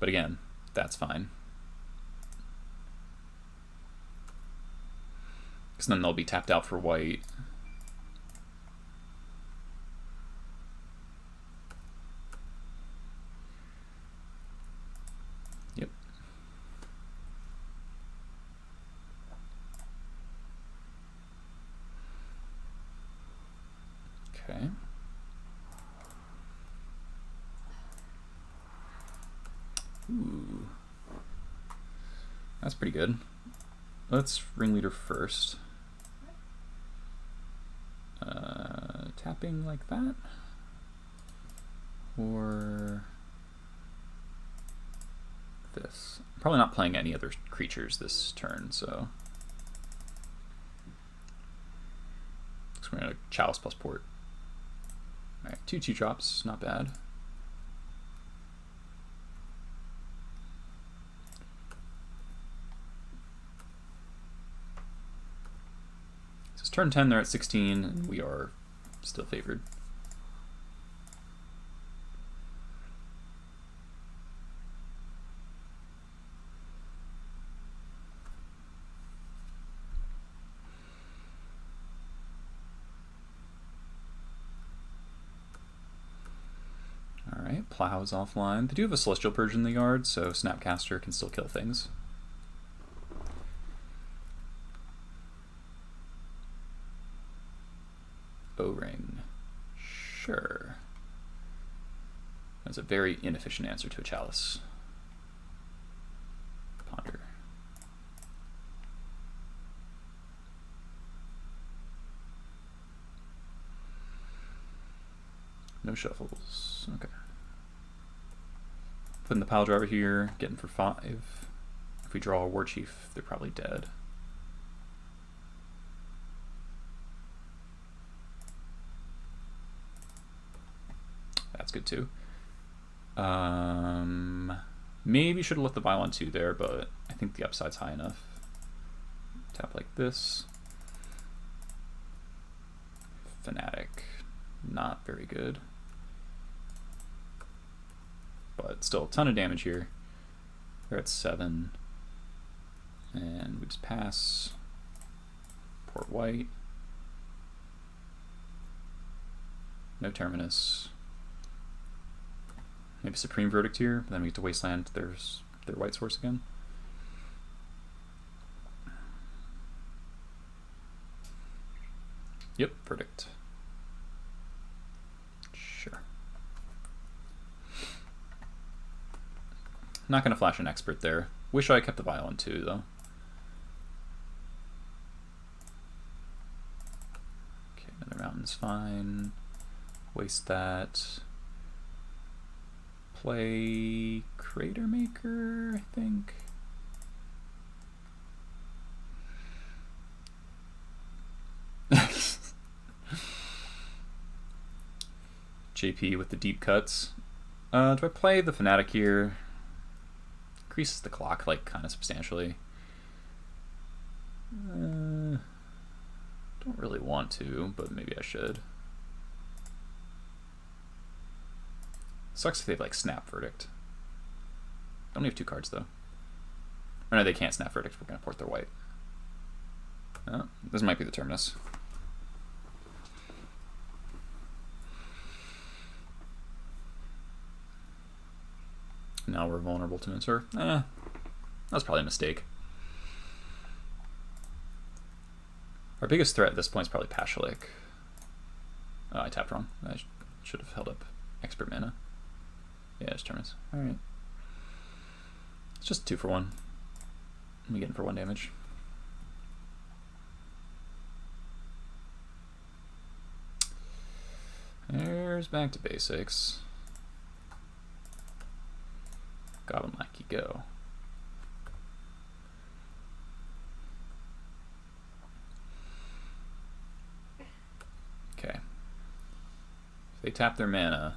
But again, that's fine. Because then they'll be tapped out for white. Yep. Okay. Ooh. That's pretty good. Let's ringleader first. Tapping like that. Or this. Probably not playing any other creatures this turn, so. So we're gonna Chalice plus port. Alright, 2/2 drops, not bad. So it's turn 10, they're at 16, and we are still favored. Alright, Plow is offline. They do have a Celestial Purge in the yard, so Snapcaster can still kill things. O-Ring. Sure. That's a very inefficient answer to a Chalice. Ponder. No shuffles. Okay. Putting the pile driver here, getting for 5. If we draw a War Chief, they're probably dead. good too. Maybe should have left the Violon 2 there, but I think the upside's high enough. Tap like this. Fanatic, not very good. But still a ton of damage here. They're at 7. And we just pass. Port white. No terminus. Maybe Supreme Verdict here, but then we get to Wasteland their white source again. Yep, Verdict. Sure. Not gonna flash an Expert there. Wish I kept the Violin too, though. Okay, another Mountain's fine. Waste that. Play Crater Maker, I think. JP with the deep cuts. Do I play the Fanatic here? Increases the clock like kind of substantially. Don't really want to, but maybe I should. Sucks if they have like Snap Verdict. Only have 2 cards though. Oh no, they can't Snap Verdict. We're gonna port their white. Oh, this might be the terminus. Now we're vulnerable to Mincer. That was probably a mistake. Our biggest threat at this point is probably Pashalik. Oh, I tapped wrong. I should have held up Expert Mana. Yeah, it's terminus. Alright. It's just 2 for 1. We get in for 1 damage. There's back to basics. Goblin Lackey, go. Okay. If they tap their mana,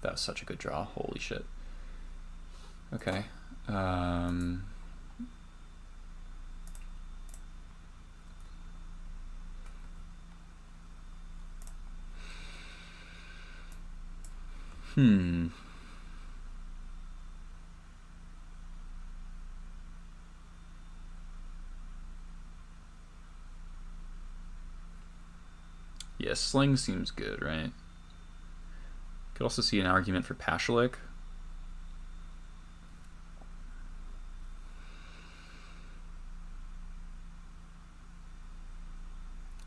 that was such a good draw. Holy shit. Okay. Yeah, Sling seems good, right? Could also see an argument for Pashalik.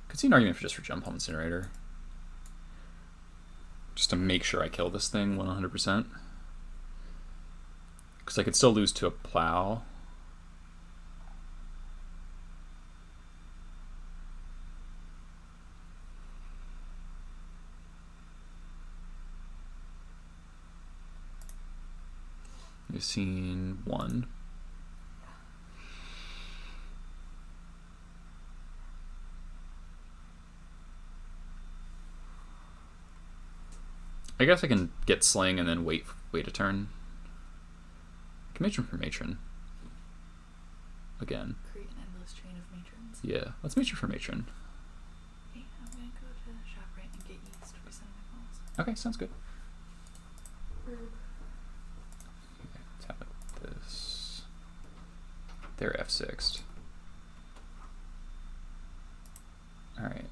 Could see an argument for Jump Home Incinerator. Just to make sure I kill this thing 100%. Because I could still lose to a Plow. You've seen 1. I guess I can get Sling and then wait a turn. I can Matron for Matron. Again. Create an endless chain of matrons. Yeah, let's Matron for Matron. Hey, I'm gonna go to ShopRite and get yeast for sending my calls. Okay, sounds good. Okay, tap it this. They're F6'd. Alright.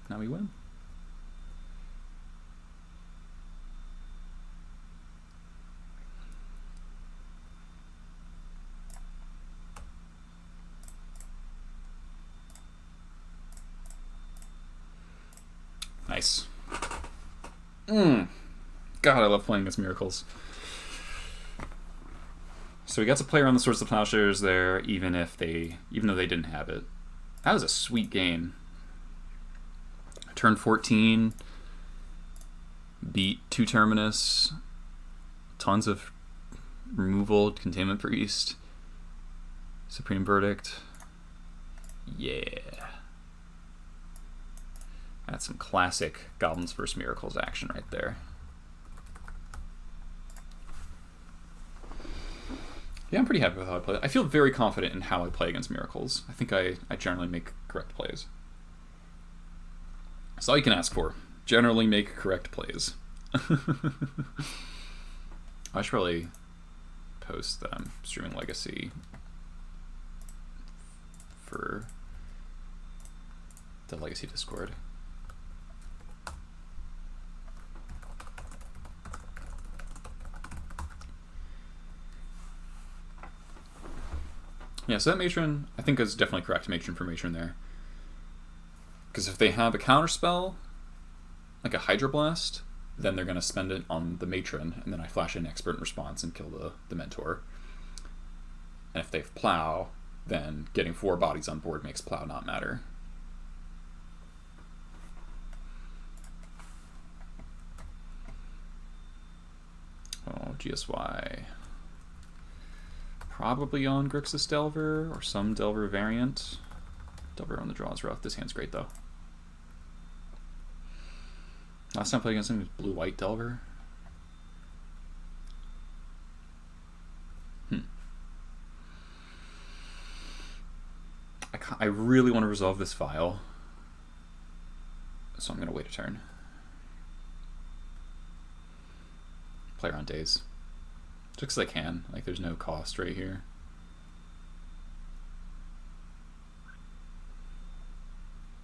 Now we win. Nice. God, I love playing against Miracles. So we got to play around the Swords of Plowshares there, even though they didn't have it. That was a sweet game. Turn 14. beat 2 Terminus, tons of removal, Containment Priest, Supreme Verdict. Yeah. That's some classic Goblins vs. Miracles action right there. Yeah, I'm pretty happy with how I play. I feel very confident in how I play against Miracles. I think I generally make correct plays. That's all you can ask for. Generally make correct plays. I should probably post that I'm streaming Legacy for the Legacy Discord. Yeah, so that matron, I think is definitely correct matron for matron there. Because if they have a counterspell, like a Hydroblast, then they're going to spend it on the matron, and then I flash in Expert in response and kill the mentor. And if they have Plow, then getting 4 bodies on board makes Plow not matter. Oh, GSY. Probably on Grixis Delver, or some Delver variant. Delver on the draw is rough. This hand's great, though. Last time I played against him was blue-white Delver. I really want to resolve this file, so I'm going to wait a turn. Play around days. Just because I can. Like, there's no cost right here.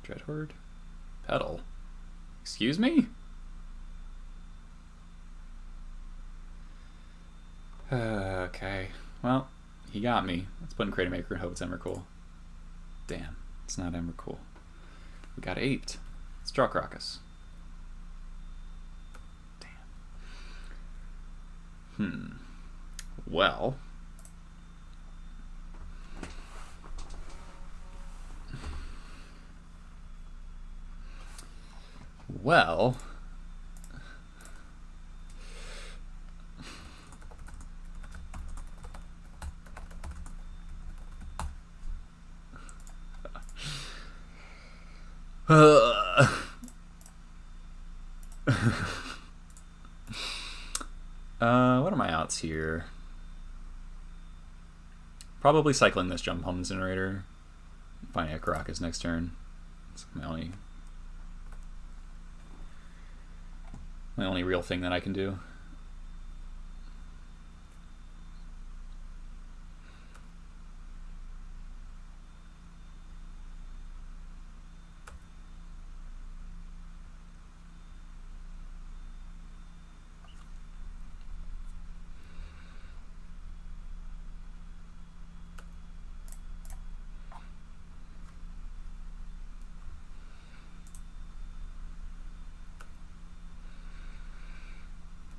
Dreadhorde? Pedal? Excuse me? Okay. Well, he got me. Let's put in Reanimator and hope it's Emrakul. Damn, it's not Emrakul. We got aped. It's draw Crocus. Damn. Well. Well. What are my outs here? Probably cycling this Jump Home Incinerator. Finding a Caracas next turn. It's my only real thing that I can do.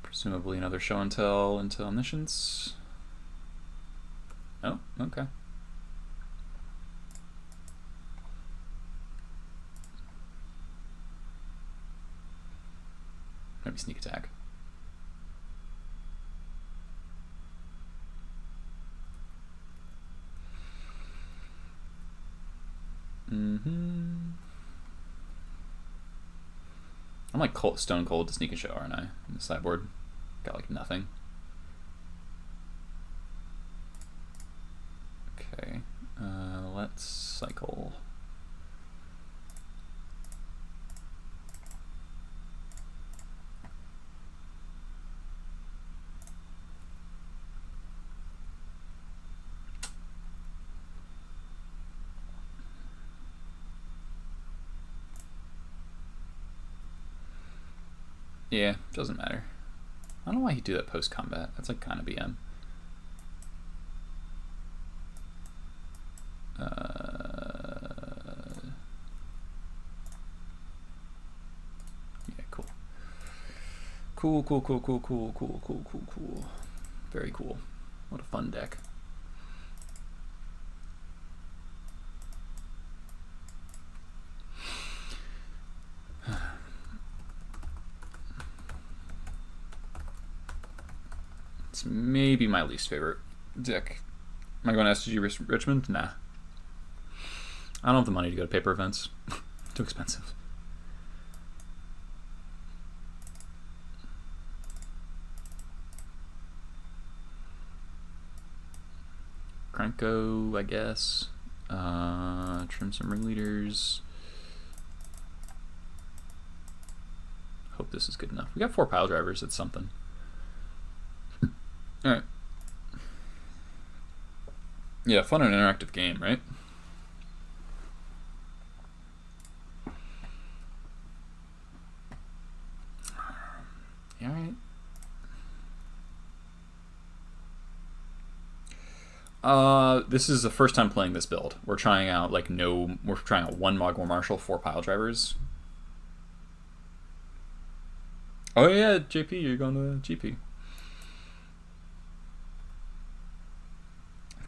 Presumably another show and tell into Omniscience. Oh, okay. Maybe sneak attack. I'm like stone cold to sneak and show, aren't I? In the sideboard. Got like nothing. Okay. Let's cycle. Yeah, doesn't matter. I don't know why he'd do that post-combat. That's like kind of BM. Yeah, cool. Cool. Very cool. What a fun deck. It's maybe my least favorite deck. Am I going to SG Richmond? Nah. I don't have the money to go to paper events. Too expensive. Krenko, I guess. Trim some ringleaders. Hope this is good enough. We got 4 pile drivers. It's something. Alright. Yeah, fun and interactive game, right? Alright. This is the first time playing this build. We're trying out we're trying out 1 Mogwai Marshal, 4 pile drivers. Oh yeah, JP, you're going to GP.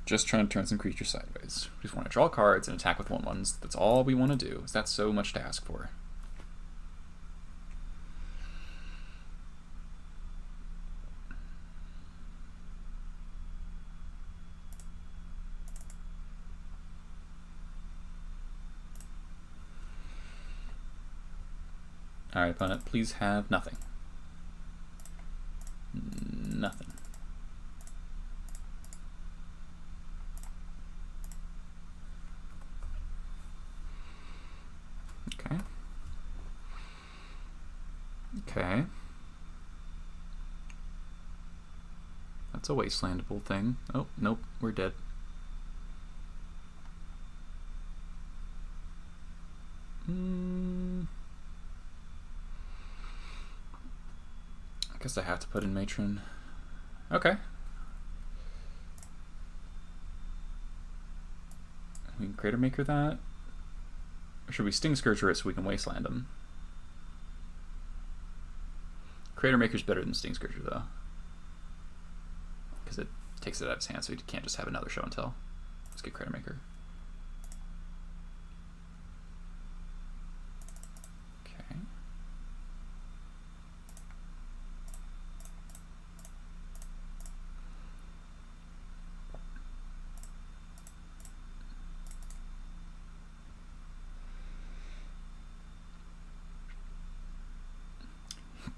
Just trying to turn some creatures sideways. We just want to draw cards and attack with 1/1s. That's all we want to do. Is that so much to ask for? Alright, opponent, please have nothing. Nothing. Okay. Okay. That's a wastelandable thing. Oh, nope, we're dead. I guess I have to put in Matron. Okay. We can Crater Maker that. Or should we Sting Scourger it so we can Wasteland him? Crater Maker's better than Sting Scourger though. Because it takes it out of his hand, so he can't just have another show and tell. Let's get Crater Maker. Okay.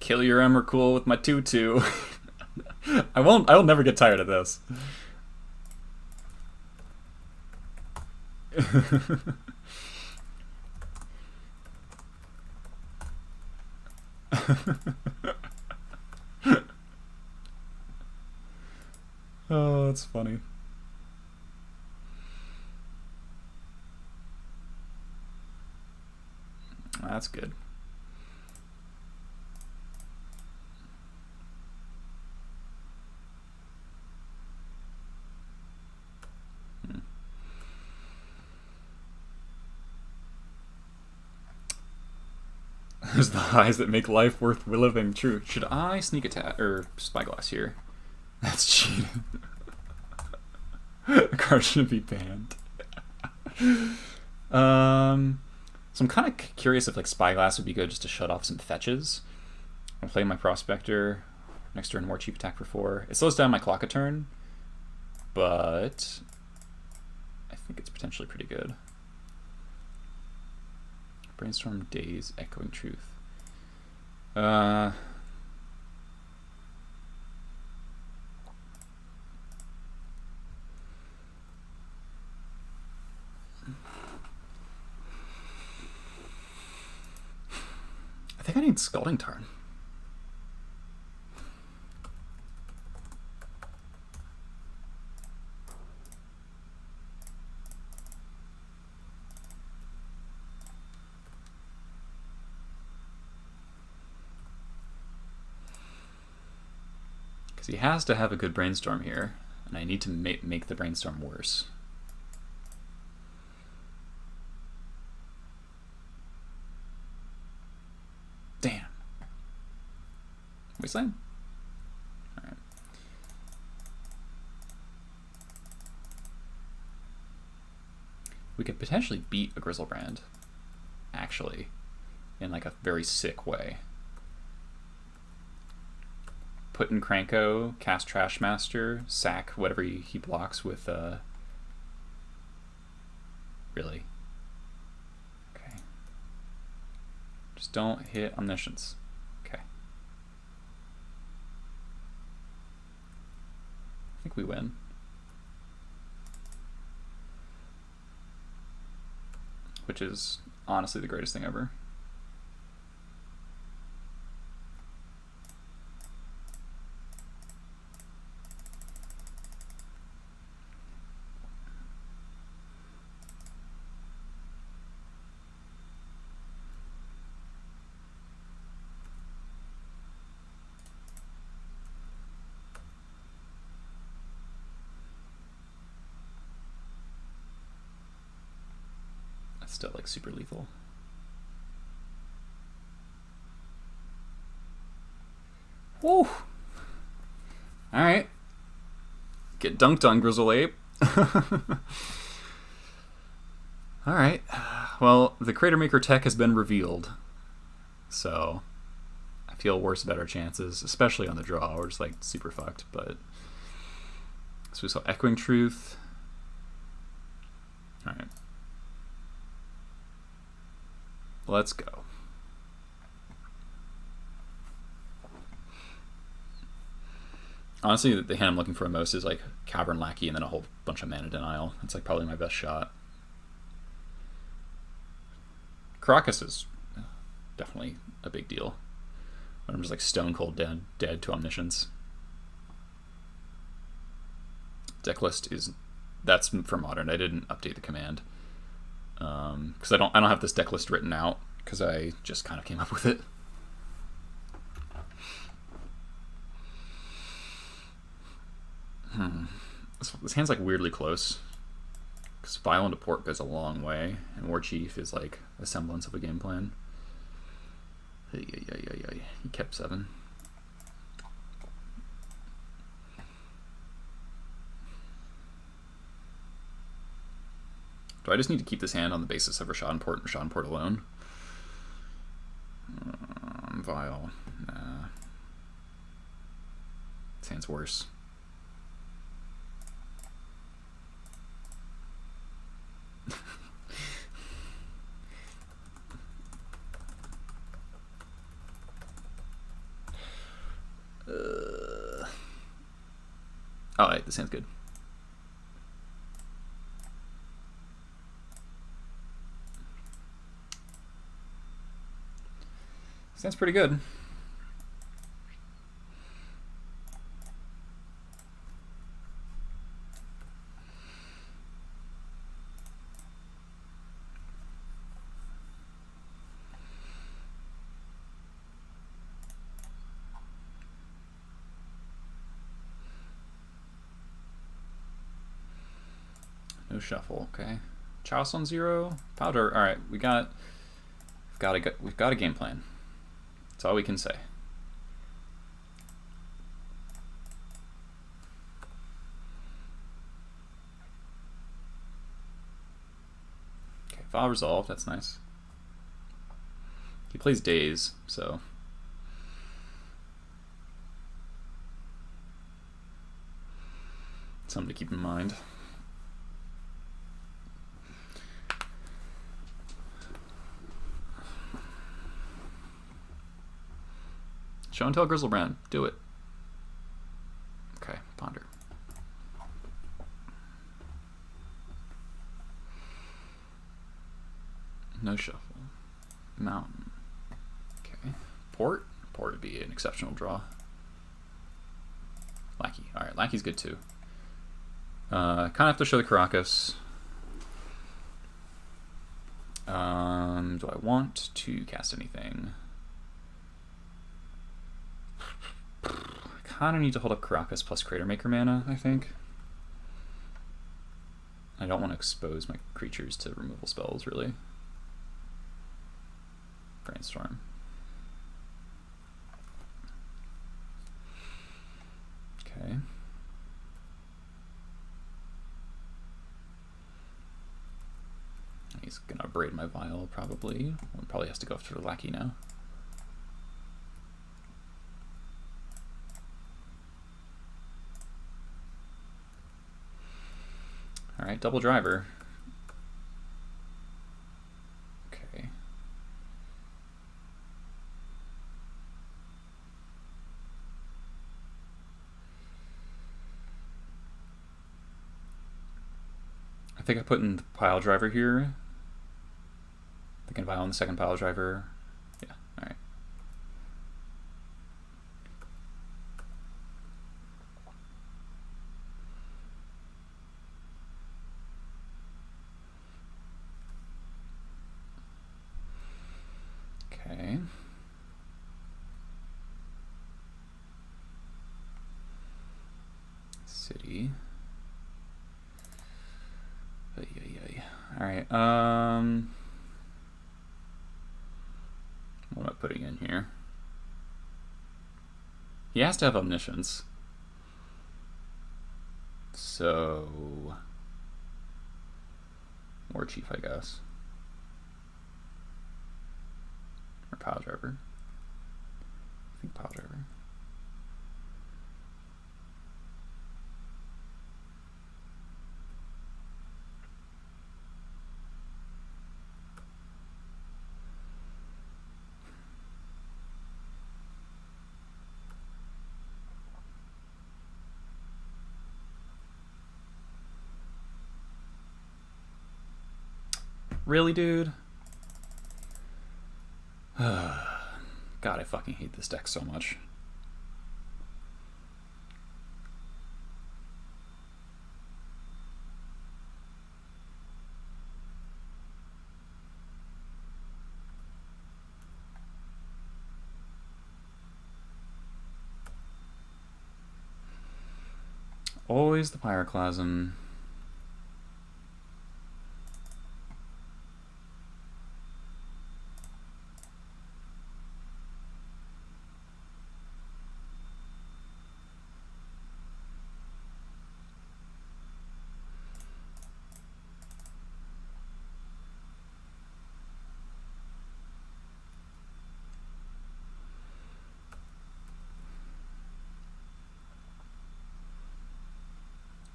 Kill your Emrakul with my 2/2. I'll never get tired of this. Oh, that's funny. That's good. There's the highs that make life worth living. True. Should I sneak attack or spyglass here? That's cheating. The card should be banned. So I'm kind of curious if like spyglass would be good just to shut off some fetches. I'm playing my prospector. Next turn, more cheap attack for 4. It slows down my clock a turn, but I think it's potentially pretty good. Brainstorm Days, Echoing Truth. I think I need Scalding Tarn. Because he has to have a good brainstorm here, and I need to make the brainstorm worse. Damn. Wasteland? Alright. We could potentially beat a Grizzlebrand, actually, in like a very sick way. put in Cranko, cast Trashmaster, sack whatever he blocks with, really? Okay. Just don't hit Omniscience. Okay. I think we win. Which is honestly the greatest thing ever. Still like super lethal. Woo! Alright. Get dunked on, Grizzle Ape. Alright. Well, the Crater Maker tech has been revealed. So I feel worse about our chances, especially on the draw. We're just like super fucked, but so we saw Echoing Truth. Alright. Let's go. Honestly, the hand I'm looking for most is like Cavern Lackey and then a whole bunch of Mana Denial. It's like probably my best shot. Caracas is definitely a big deal. When I'm just like stone cold dead to Omniscience. Decklist is, that's for Modern. I didn't update the command. Because I don't have this deck list written out because I just kind of came up with it. This hand's like weirdly close because Violent Apport goes a long way and War Chief is like a semblance of a game plan. He kept 7. Do I just need to keep this hand on the basis of Rashad and Port alone? Vile. Nah. This hand's worse. Alright, this hand's good. Sounds pretty good. No shuffle, okay. Chouse on 0. Powder. All right, we've got a game plan. That's all we can say. Okay, file resolved. That's nice. He plays Daze, so something to keep in mind. Show and tell Grizzlebrand. Do it. Okay, ponder. No shuffle. Mountain. Okay. Port. Port would be an exceptional draw. Lackey. Alright, Lackey's good too. Kind of have to show the Caracas. Do I want to cast anything? Kind of need to hold up Caracas plus Crater Maker mana, I think. I don't want to expose my creatures to removal spells, really. Brainstorm. Okay. He's gonna braid my Vial, probably. One probably has to go after the Lackey now. Alright, double driver. Okay. I think I put in the pile driver here. Thinking pile in the second pile driver. Yeah, alright. Okay. City. Alright, what am I putting in here? He has to have omniscience. So... War chief, I guess. Or pile driver. I think pile driver. Really, dude? God, I fucking hate this deck so much. Always the pyroclasm.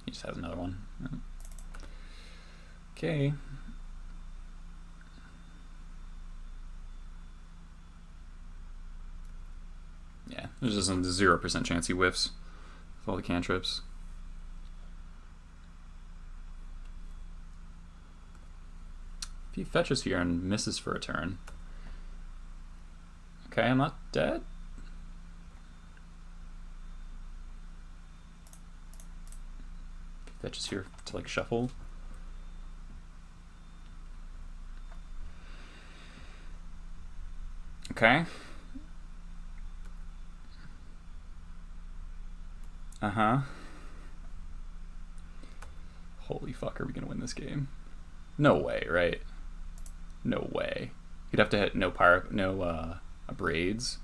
He just has another one. Okay. Yeah, there's just a 0% chance he whiffs with all the cantrips. If he fetches here and misses for a turn. Okay, I'm not dead. Fetches here to like shuffle. Okay. Uh-huh. Holy fuck, are we gonna win this game? No way, right? No way. You'd have to hit no braids.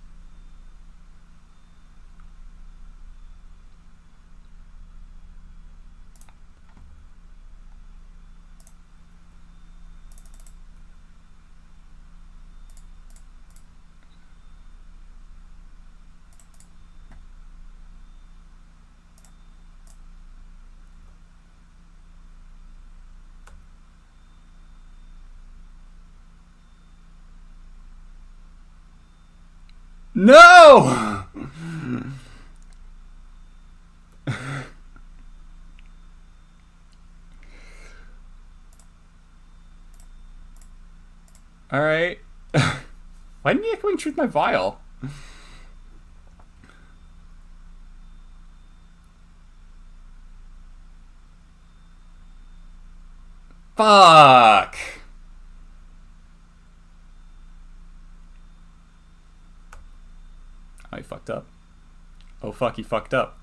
No! Alright. Why didn't you echoing truth my vial? Fuck! Oh, he fucked up. Oh fuck, he fucked up.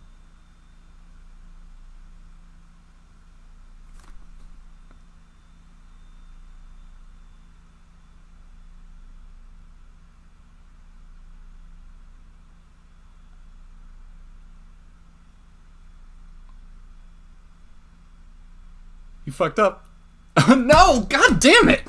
You fucked up. No! God damn it!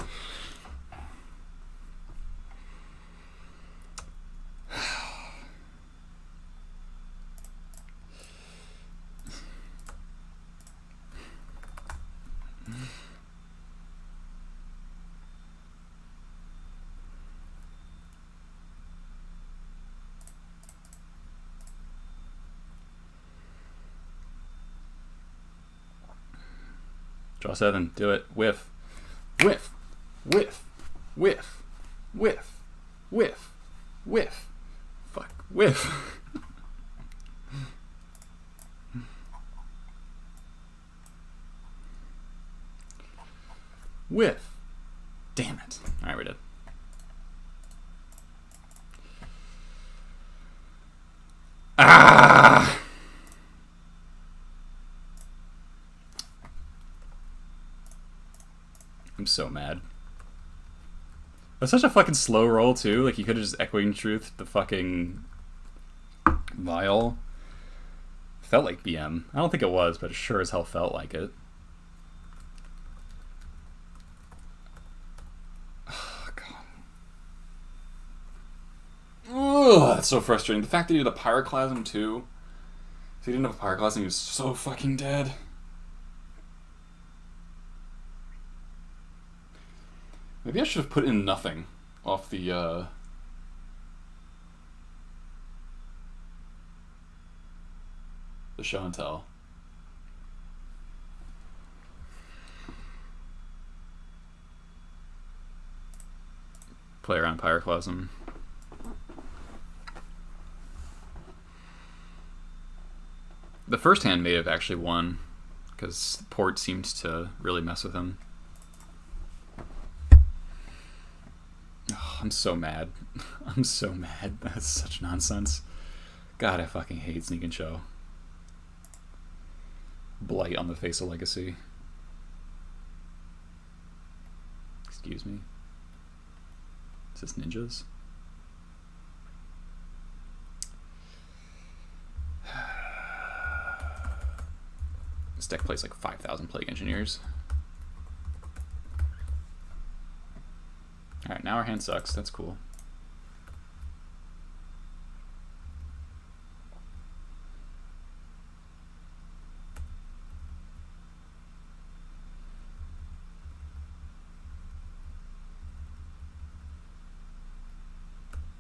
Draw 7. Do it. Whiff. Whiff. Whiff. Whiff. Whiff. Whiff. Whiff. Fuck. Whiff. Whiff. Damn it. Alright, we're dead. Ah! I'm so mad. That's such a fucking slow roll, too. Like, you could have just Echoing Truth the fucking vial. Felt like BM. I don't think it was, but it sure as hell felt like it. Oh, God. Ugh, that's so frustrating. The fact that he did a Pyroclasm, too. If he didn't have a Pyroclasm, he was so fucking dead. Maybe I should have put in nothing off the show and tell. Play around Pyroclasm. The first hand may have actually won, because Port seemed to really mess with him. Oh, I'm so mad. I'm so mad. That's such nonsense. God, I fucking hate Sneak and Show. Blight on the face of Legacy. Excuse me. Is this ninjas? This deck plays like 5,000 Plague Engineers. Alright, now our hand sucks. That's cool.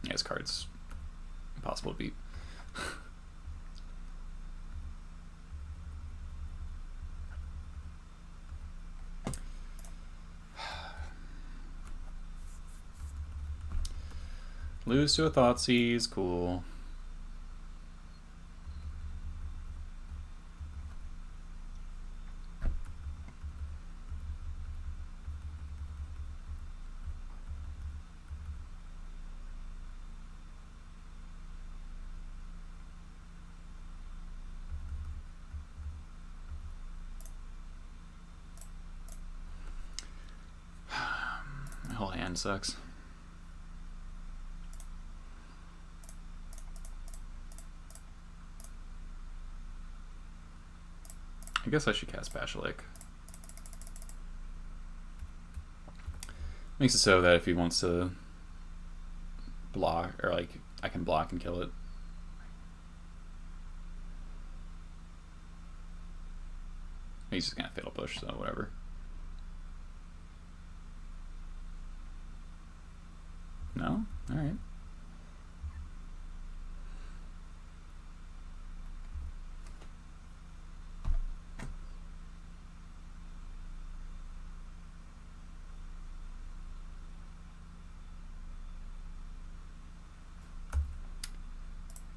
Yeah, this card's impossible to beat. Lose to a Thoughtseize, cool. My whole hand sucks. I guess I should cast Basilic. Makes it so that if he wants to block, or like, I can block and kill it. He's just gonna Fatal Push, so whatever. No? Alright.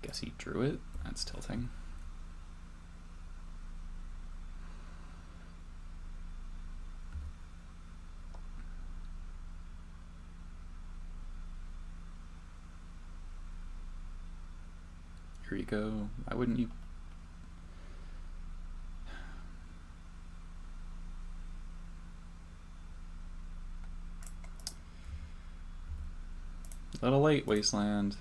Guess he drew it. That's tilting. Here you go. Why wouldn't you? A little late, Wasteland.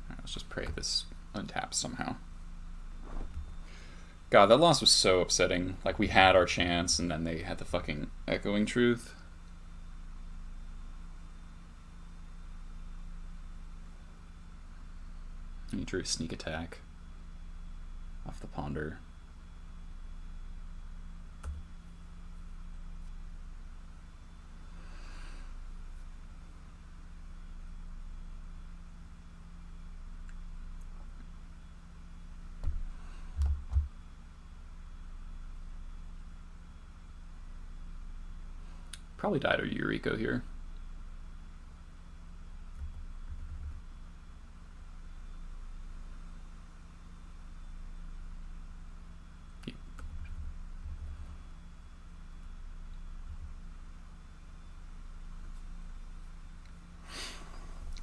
Let's just pray this untaps somehow. God, that loss was so upsetting. Like, we had our chance, and then they had the fucking Echoing Truth. And he drew a Sneak Attack off the Ponder. Probably died of Eureka here.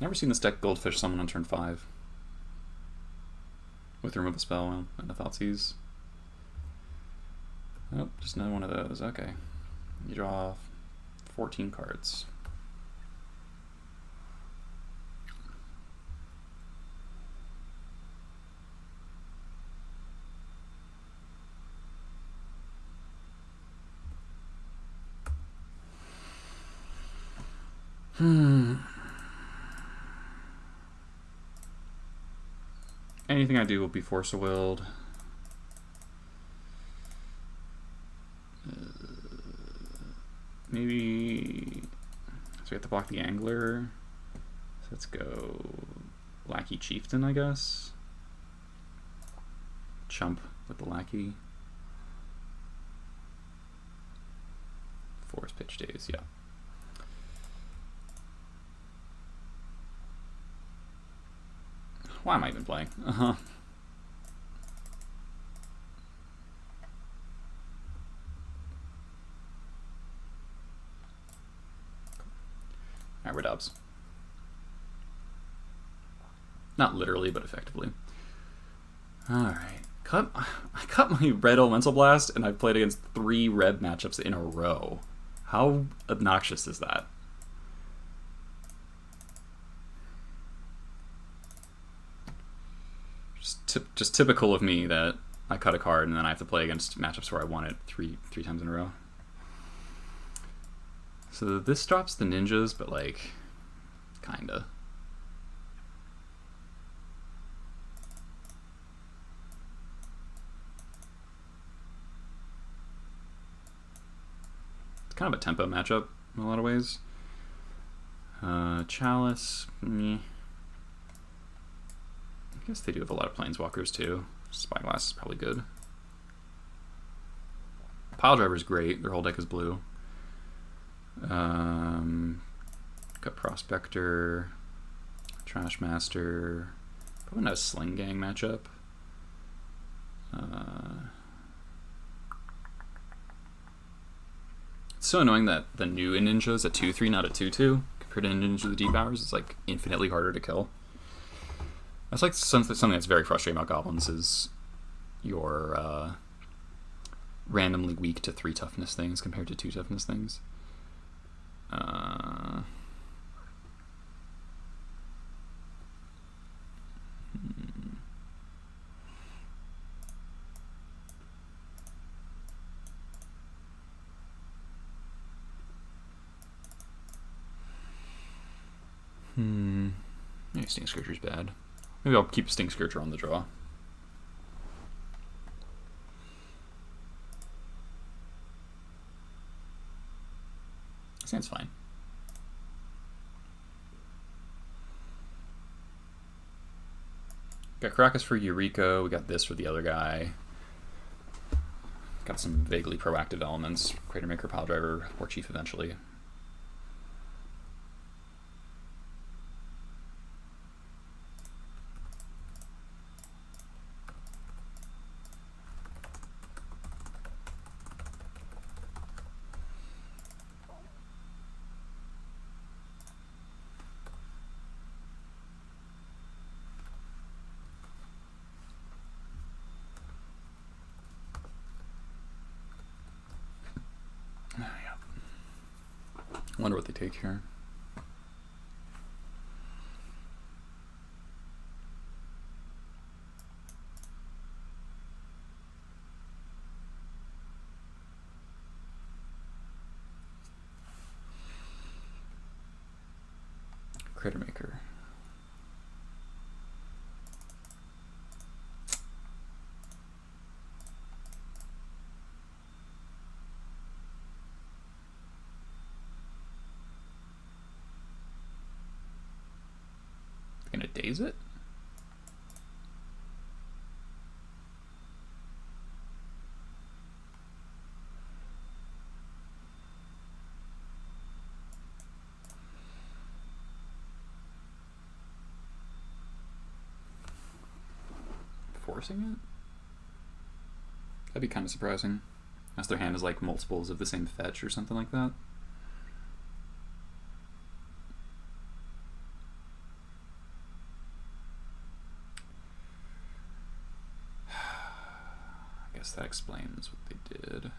Never seen this deck Goldfish summon on turn 5. With remove a spell and a Thoughtseize. Oh, just another one of those. Okay. You draw 14 cards. Anything I do will be Force-Willed. Maybe... So we have to block the Angler. So let's go Lackey Chieftain, I guess. Chump with the Lackey. Forest Pitch Days, yeah. Why am I even playing? Alright, we're dubs. Not literally, but effectively. Alright. I cut my red Elemental Blast, and I've played against 3 red matchups in a row. How obnoxious is that? Just typical of me that I cut a card and then I have to play against matchups where I won it three times in a row. So this drops the ninjas, but like, kinda. It's kind of a tempo matchup in a lot of ways. Chalice, meh. I guess they do have a lot of Planeswalkers too. Spyglass is probably good. Piledriver's great. Their whole deck is blue. Got Prospector, Trashmaster. Probably not a Sling Gang matchup. It's so annoying that the new Ninja is a 2/3, not a 2/2. Compared to Ninja the Deep Hours, it's like infinitely harder to kill. That's like something that's very frustrating about Goblins is you're randomly weak to 3 toughness things compared to 2 toughness things. Maybe Sting Scourger's bad. Maybe I'll keep Sting Scourger on the draw. Sounds fine. Got Caracas for Eureka, we got this for the other guy. Got some vaguely proactive elements. Cratermaker, Piledriver, War Chief eventually. Wonder what they take here. Cratermaker. Gonna daze it? forcing it? That'd be kind of surprising. Unless their hand is like multiples of the same fetch or something like that. I guess that explains what they did.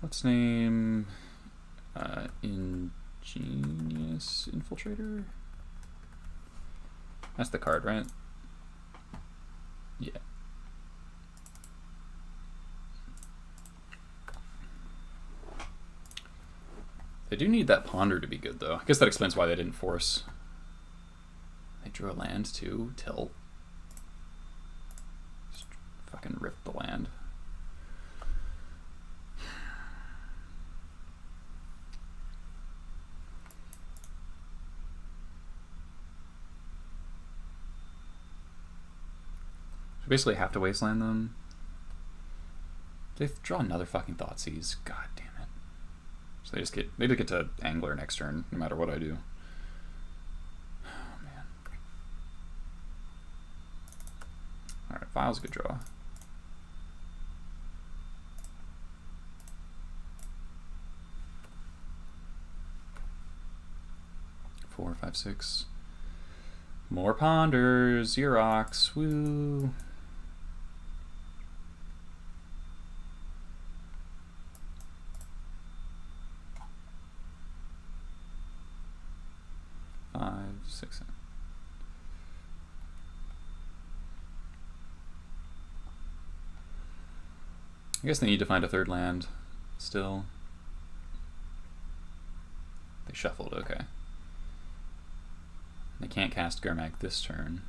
Let's name Ingenious Infiltrator. That's the card, right? Yeah. They do need that Ponder to be good, though. I guess that explains why they didn't force. They drew a land, too. Tilt. Just fucking rip the land. So basically have to wasteland them. They draw another fucking Thoughtseize. God damn it. So they just get to Angler next turn, no matter what I do. Oh man. Alright, Vial's a good draw. Four, five, six. More Ponders, Xerox, woo. Five, six. I guess they need to find a third land still. They shuffled, okay. They can't cast Gurmag this turn.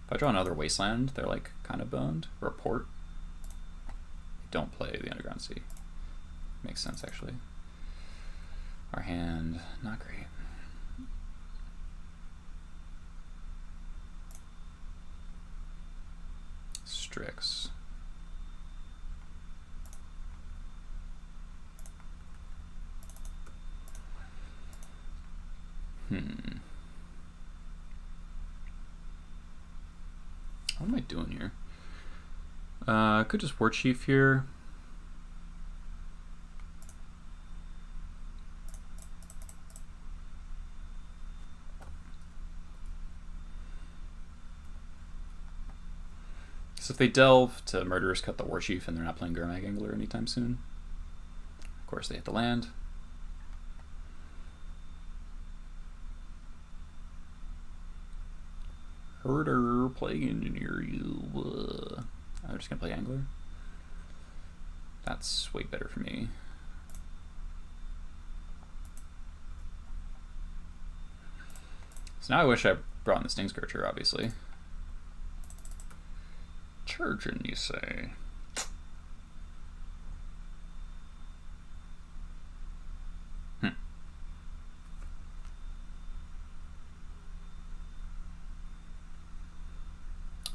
If I draw another Wasteland, they're like kind of boned. Or a port. They don't play the Underground Sea. Makes sense, actually. Our hand, not great. Strix. What am I doing here? I could just War Chief here. So if they delve to Murderous Cut the War Chief and they're not playing Gurmag Angler anytime soon, of course they hit the land. Herder, Plague Engineer you. I'm just gonna play Angler. That's way better for me. So now I wish I brought in the Sting Scourger, obviously. Churchin', you say?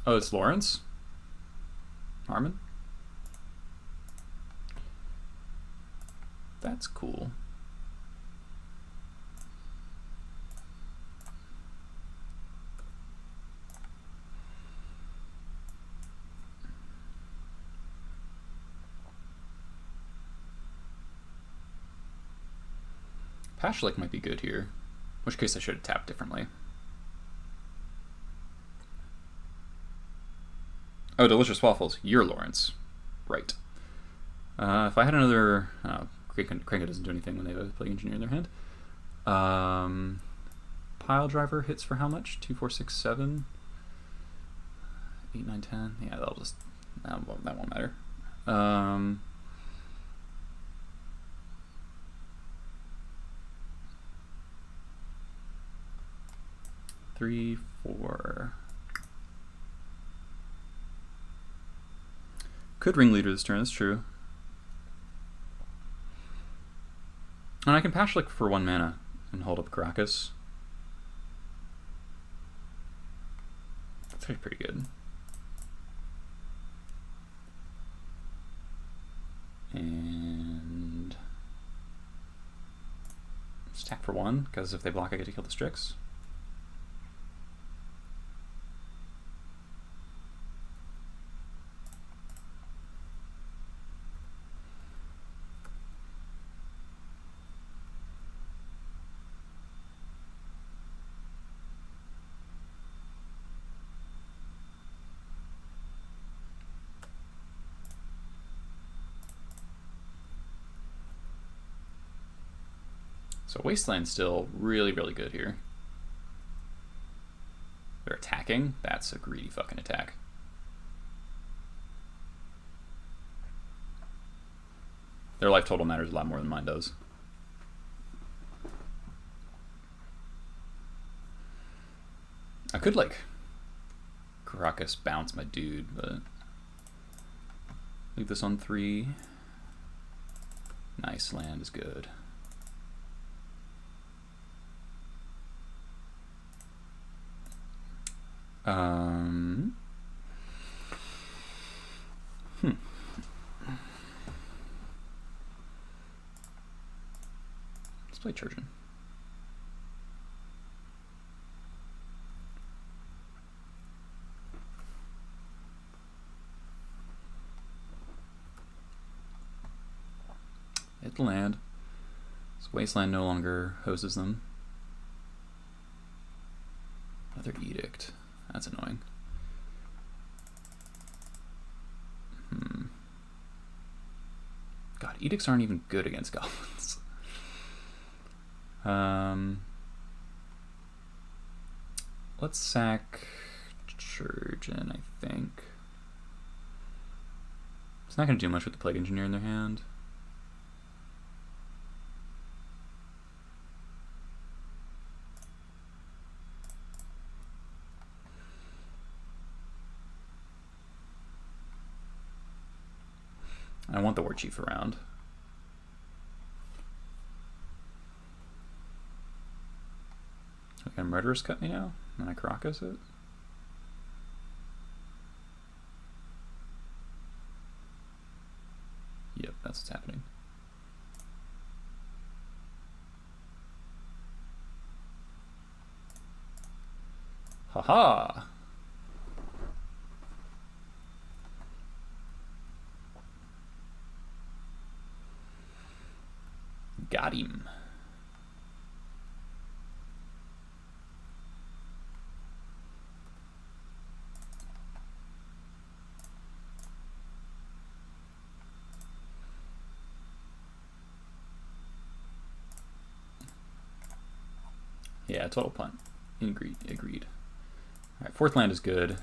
Oh, it's Lawrence? Harmon? That's cool. Pashlik might be good here. In which case I should have tapped differently. Oh, Delicious Waffles. You're Lawrence. Right. If I had another... Krenka doesn't do anything when they have a Plague Engineer in their hand. Pile Driver hits for how much? 2, 4, 6, 7? 8, 9, 10? Yeah, that'll just... That won't matter. 3, 4... Could Ringleader this turn, that's true. And I can Pashlik for 1 mana and hold up Caracas. That's pretty good. for 1, because if they block I get to kill the Strix. So Wasteland's still really, really good here. They're attacking. That's a greedy fucking attack. Their life total matters a lot more than mine does. I could, like, Caracas bounce my dude, but... leave this on 3. Nice, land is good. Let's play Churchin. Hit the land. This Wasteland no longer hoses them. Another Edict. That's annoying. God, Edicts aren't even good against goblins. Let's sack Churchin, I think. It's not going to do much with the Plague Engineer in their hand. I want the War Chief around. Can Murderous cut me now? And I Caracas it? Yep, that's what's happening. Haha! Got him. Yeah, total punt. Agreed. Alright, 4th land is good.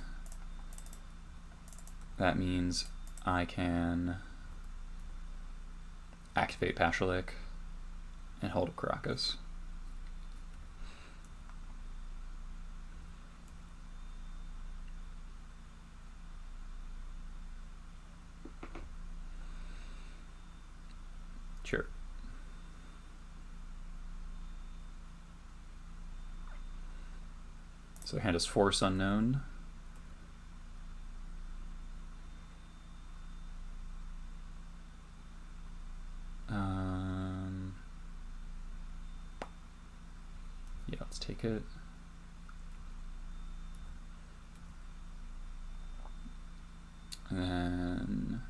That means I can activate Patrolek and hold up Caracas. Sure. So hand us Force Unknown. Yeah, let's take it. And then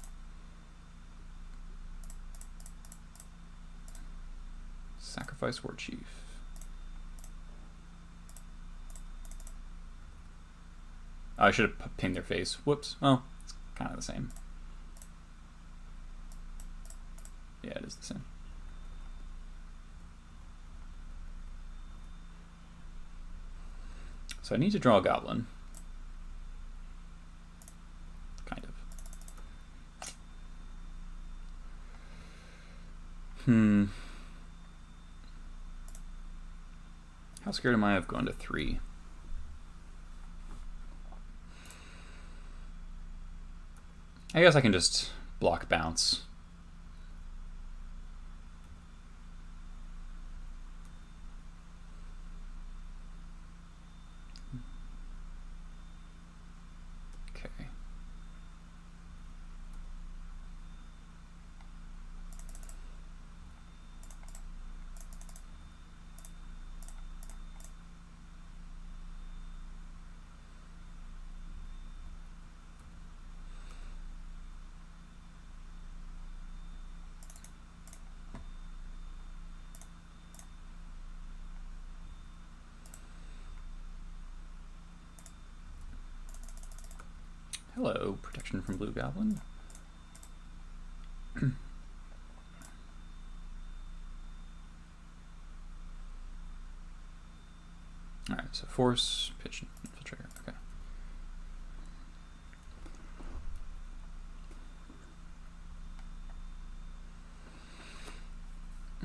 sacrifice War Chief. Oh, I should have pinged their face. Whoops. Well, it's kind of the same. Yeah, it is the same. So I need to draw a goblin. Kind of. How scared am I of going to 3? I guess I can just block bounce. Okay. Hello, protection from Blue Goblin. Alright, so force, pitch, infiltrator. Okay.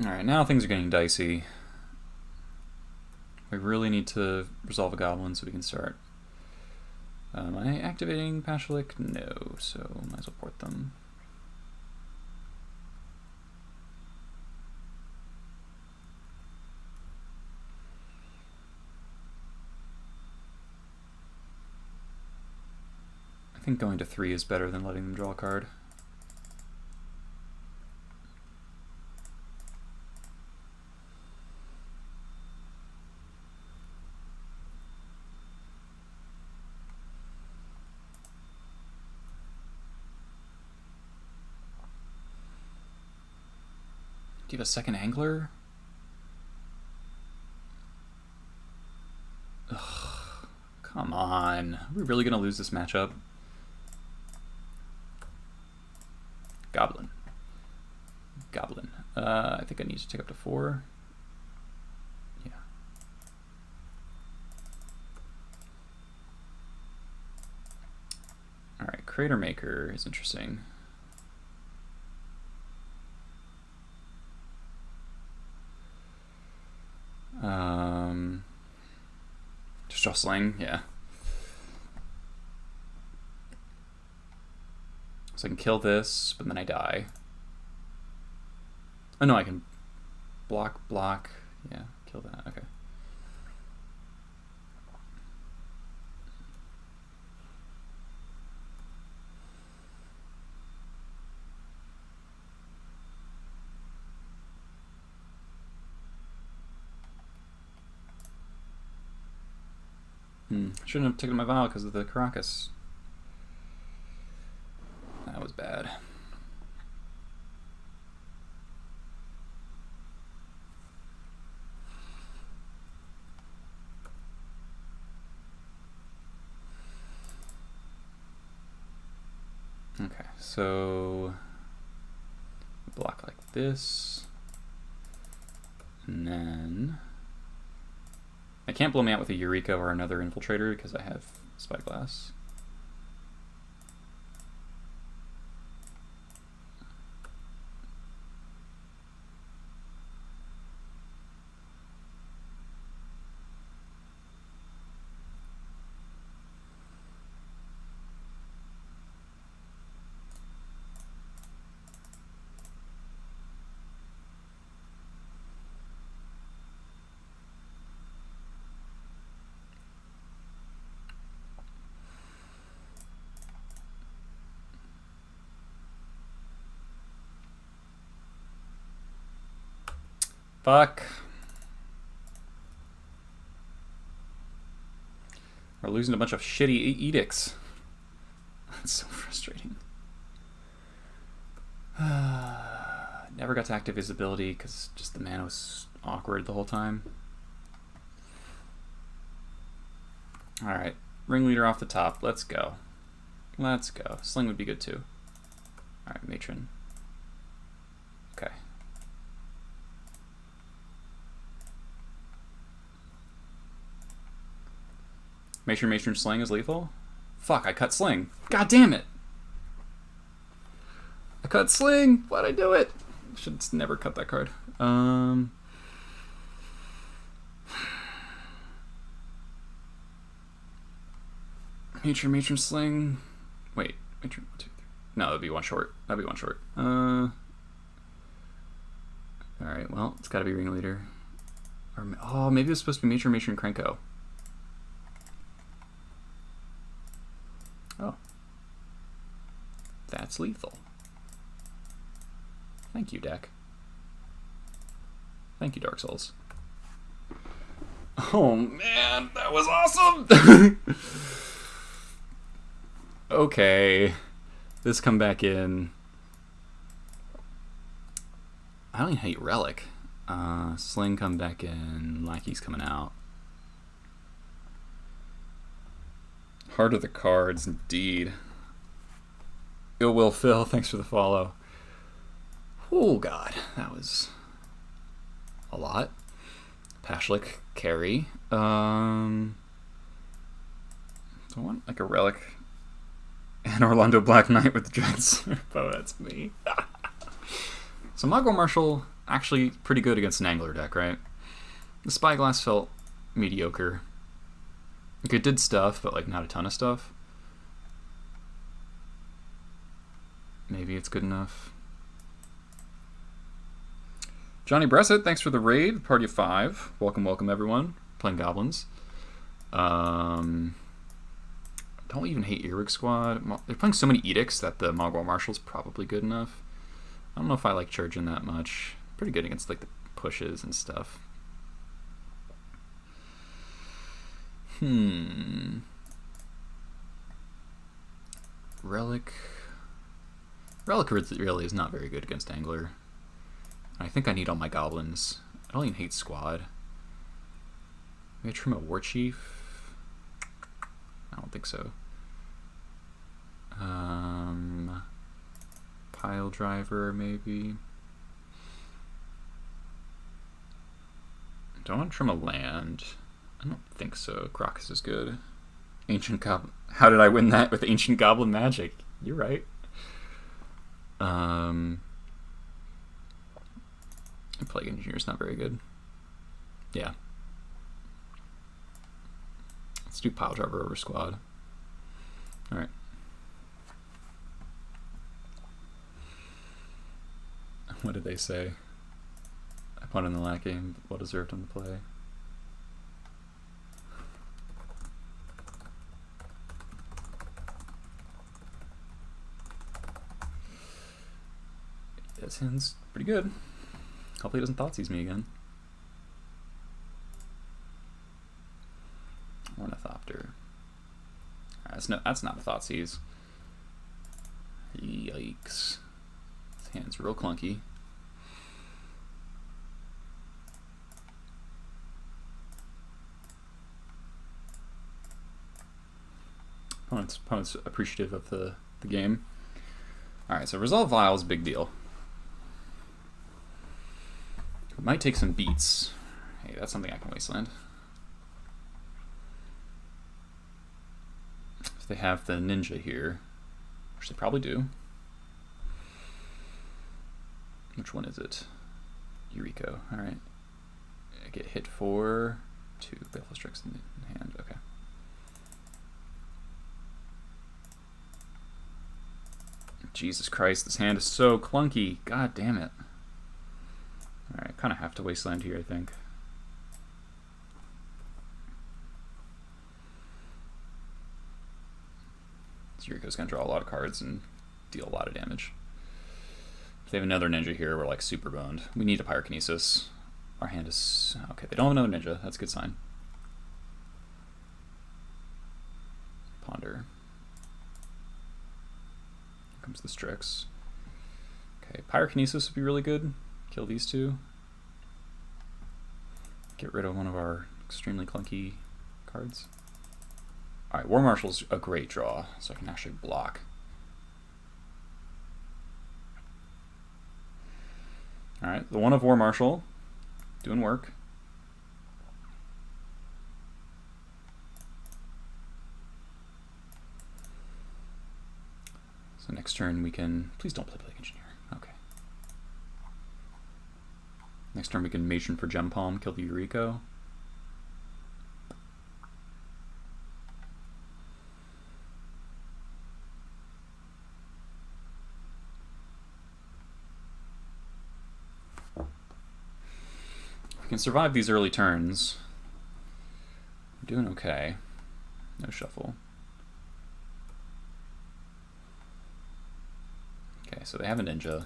Alright, now things are getting dicey. We really need to resolve a goblin so we can start. Am I activating Pashalik? No, so might as well port them. I think going to 3 is better than letting them draw a card. Do you have a second angler? Ugh, come on. Are we really going to lose this matchup? Goblin. Goblin. I think I need to take up to 4. Yeah. Alright, Crater Maker is interesting. Just jostling, yeah. So I can kill this, but then I die. Oh no, I can block, yeah, kill that, okay. Shouldn't have taken my vow because of the Caracas. That was bad. Okay, so block like this, and then I can't blow me out with a Eureka or another Infiltrator because I have Spyglass. Fuck. We're losing a bunch of shitty edicts. That's so frustrating. Never got to active visibility because just the mana was awkward the whole time. Alright, ringleader off the top. Let's go. Let's go. Sling would be good too. Alright, matron. Okay. Matron Sling is lethal? Fuck, I cut Sling. God damn it! I cut Sling! Why'd I do it? Should never cut that card. Matron Sling. Wait, Matron 1, 2, 3. No, that'd be one short. That'd be one short. Alright, well, it's gotta be Ringleader. Or, oh, maybe it's supposed to be Matron Krenko. Oh. That's lethal. Thank you, deck. Thank you, Dark Souls. Oh man, that was awesome! Okay. This come back in. I don't even hate Relic. Sling come back in. Lackey's coming out. Heart of the cards, indeed. Ill Will Phil, thanks for the follow. Oh god, that was a lot. Pashlik, carry. Do I want like a relic? And Orlando Black Knight with the Dreads. Oh, that's me. So Mogwai Marshal actually pretty good against an Angler deck, right? The Spyglass felt mediocre. Like it did stuff, but like not a ton of stuff. Maybe it's good enough. Johnny Bressett, thanks for the raid. Party of 5. Welcome, welcome everyone. Playing Goblins. Don't even hate Earwig Squad. They're playing so many Edicts that the Mogwai Marshal's probably good enough. I don't know if I like Charging that much. Pretty good against like the pushes and stuff. Relic. Relic really is not very good against Angler. I think I need all my goblins. I don't even hate Squad. Maybe I trim a War Chief? I don't think so. Pile Driver, maybe. Do I want to trim a land? I don't think so. Crocus is good. Ancient Goblin. How did I win that with Ancient Goblin Magic? You're right. Plague Engineer's not very good. Yeah. Let's do Pile Driver over Squad. Alright. What did they say? I won in the last game, well deserved on the play. That sounds pretty good. Hopefully he doesn't Thoughtseize me again. Ornithopter. That's not a Thoughtseize. Yikes. His hand's real clunky. Opponent's appreciative of the game. Alright, so Resolve Vial is a big deal. It might take some beats. Hey, that's something I can wasteland. If they have the ninja here, which they probably do. Which one is it? Eureka. Alright. I get hit for 2 Baleful Strikes in the hand. Okay. Jesus Christ, this hand is so clunky. God damn it. Alright, kind of have to wasteland here, I think. So Yuriko's going to draw a lot of cards and deal a lot of damage. If they have another ninja here, we're like super boned. We need a Pyrokinesis. Our hand is... Okay, they don't have another ninja. That's a good sign. Ponder. Here comes the Strix. Okay, Pyrokinesis would be really good. Kill these two. Get rid of one of our extremely clunky cards. Alright, War Marshal's a great draw, so I can actually block. Alright, the one of War Marshal, doing work. So next turn we can... Please don't play Plague Engineer. Okay. Next turn we can Matron for Gem Palm, kill the Eureka. If we can survive these early turns, we're doing okay. No shuffle. Okay, so they have a ninja.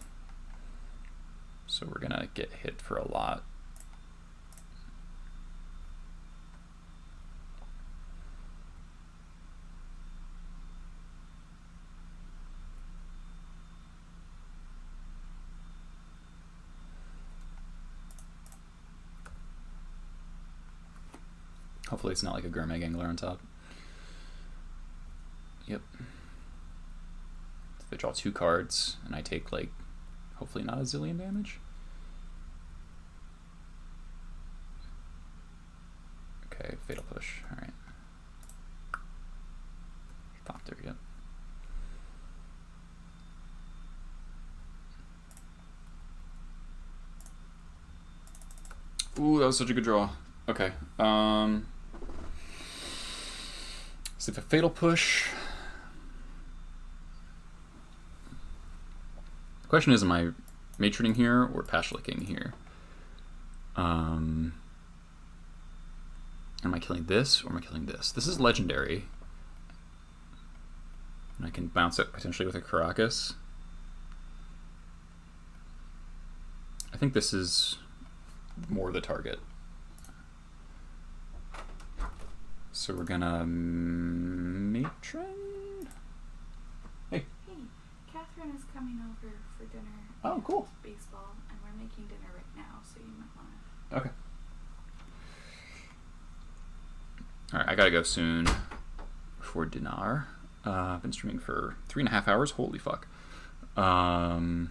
So we're gonna get hit for a lot. Hopefully it's not like a Gurmag Angler on top. Yep. They draw 2 cards, and I take, like, hopefully not a zillion damage. Okay, Fatal Push. Alright. Thopter, yep. Ooh, that was such a good draw. Okay. So if a Fatal Push... The question is, am I matroning here or Pashlicking here? Am I killing this or am I killing this? This is legendary. And I can bounce it potentially with a Caracas. I think this is more the target. So we're gonna matron? Hey. Hey, Catherine is coming over for dinner. Oh, cool. Baseball, and we're making dinner right now, so you might want to. Okay. Alright, I gotta go soon for dinner. I've been streaming for 3.5 hours. Holy fuck. I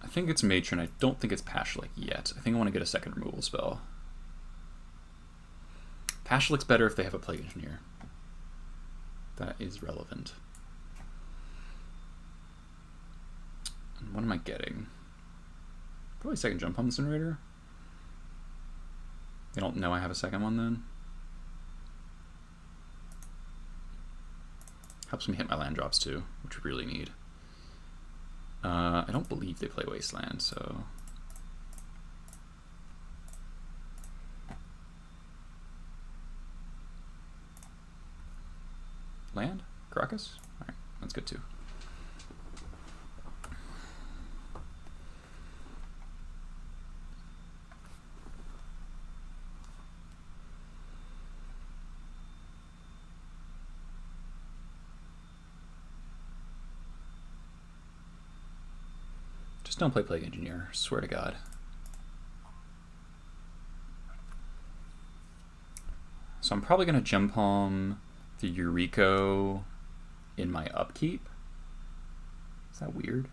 think it's Matron. I don't think it's Pashlik yet. I think I want to get a second removal spell. Pashlik's better if they have a Plague Engineer. That is relevant. And what am I getting? Probably second jump on the Incinerator. They don't know I have a second one then. Helps me hit my land drops too, which we really need. I don't believe they play Wasteland, so... Land? Caracas? Alright, that's good too. Just don't play Plague Engineer, swear to God. So I'm probably going to jump home the Eureka in my upkeep. Is that weird?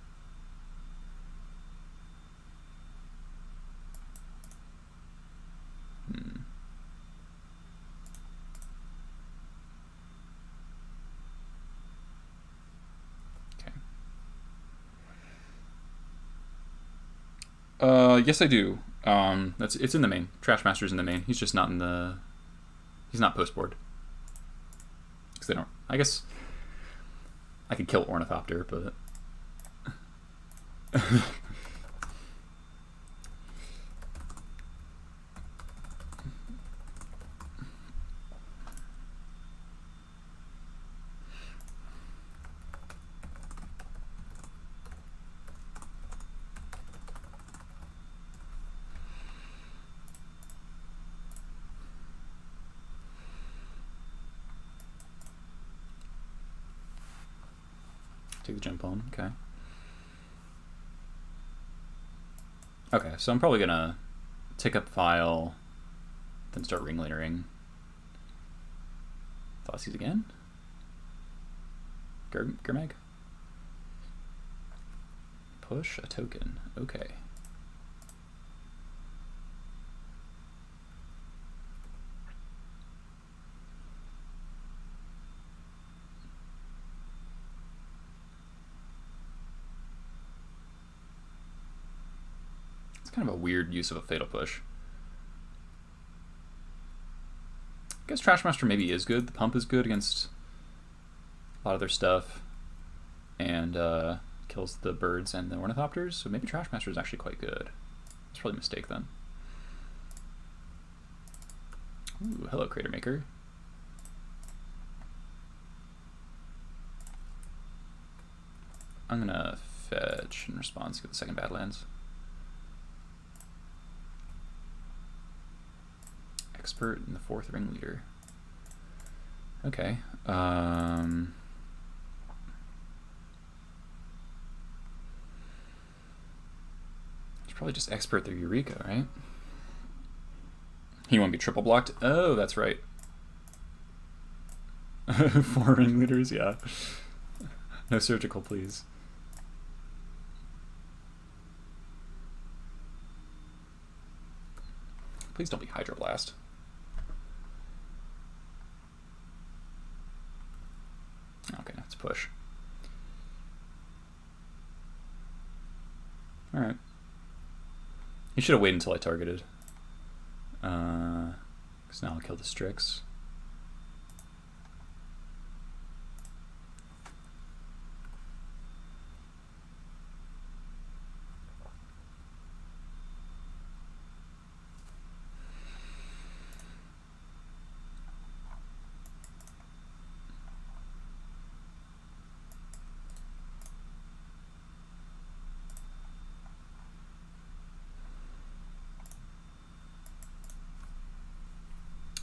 Yes, I do. It's in the main. Trashmaster's in the main. He's just not in the. He's not post board. Because they don't. I guess I could kill Ornithopter, but. Take the jump on, okay. Okay, so I'm probably gonna tick up file, then start ringleadering. Thoughtseize again? Gurmag? Push a token, okay. Kind of a weird use of a Fatal Push. I guess Trashmaster maybe is good. The pump is good against a lot of their stuff, and kills the birds and the ornithopters, so maybe Trashmaster is actually quite good. That's probably a mistake then. Ooh, hello Crater Maker. I'm gonna fetch in response to the second Badlands. Expert in the fourth ringleader. Okay. It's probably just expert their Eureka, right? He won't be triple blocked. Oh, that's right. 4 ringleaders, yeah. No surgical, please. Please don't be Hydroblast. Okay, let's push. Alright. He should have waited until I targeted. Because now I'll kill the Strix.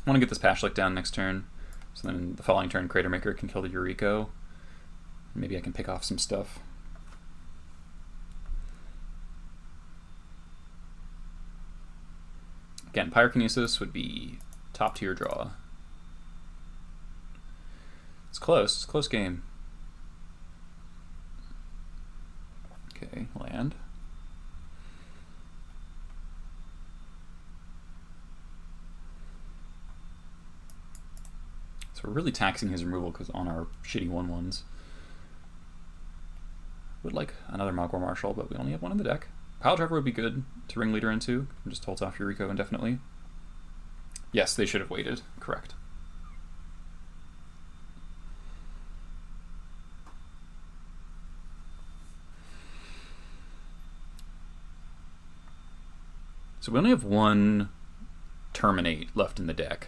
I want to get this Pashlik down next turn, so then the following turn Cratermaker can kill the Yuriko. Maybe I can pick off some stuff. Again, Pyrokinesis would be top tier draw. It's close. It's a close game. Okay, land. So we're really taxing his removal because on our shitty 1/1s. Would like another Malgor Marshal, but we only have one in the deck. Pile Driver would be good to ringleader into. And just holds off Yuriko indefinitely. Yes, they should have waited. Correct. So we only have one Terminate left in the deck,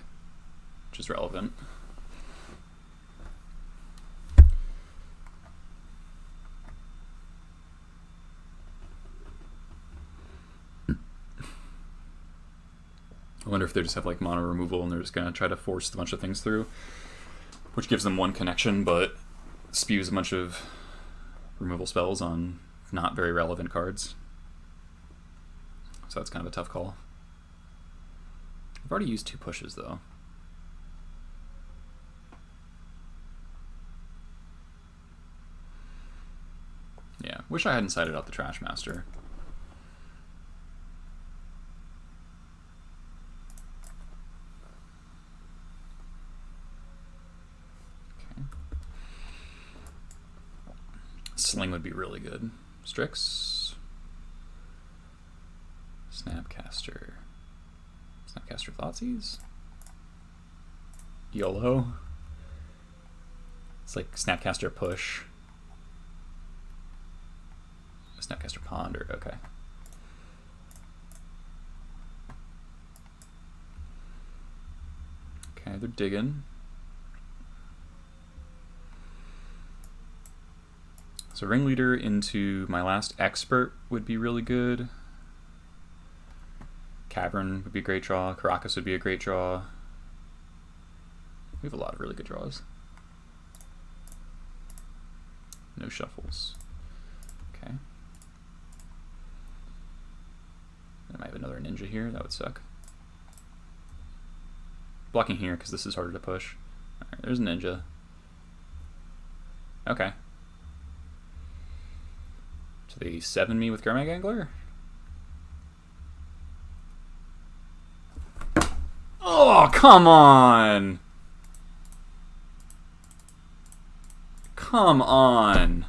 which is relevant. I wonder if they just have like mono removal and they're just going to try to force a bunch of things through, which gives them one connection but spews a bunch of removal spells on not very relevant cards. So that's kind of a tough call. I've already used 2 pushes though. Yeah, wish I hadn't sided out the Trash Master. Sling would be really good. Strix. Snapcaster. Snapcaster Thoughtseize. YOLO. It's like Snapcaster Push. Snapcaster Ponder, okay. Okay, they're digging. So Ringleader into my last Expert would be really good. Cavern would be a great draw. Caracas would be a great draw. We have a lot of really good draws. No shuffles. Okay. I might have another ninja here. That would suck. Blocking here because this is harder to push. Alright, there's a ninja. Okay. So they 7 me with Gurmag Angler? Oh, come on! Come on!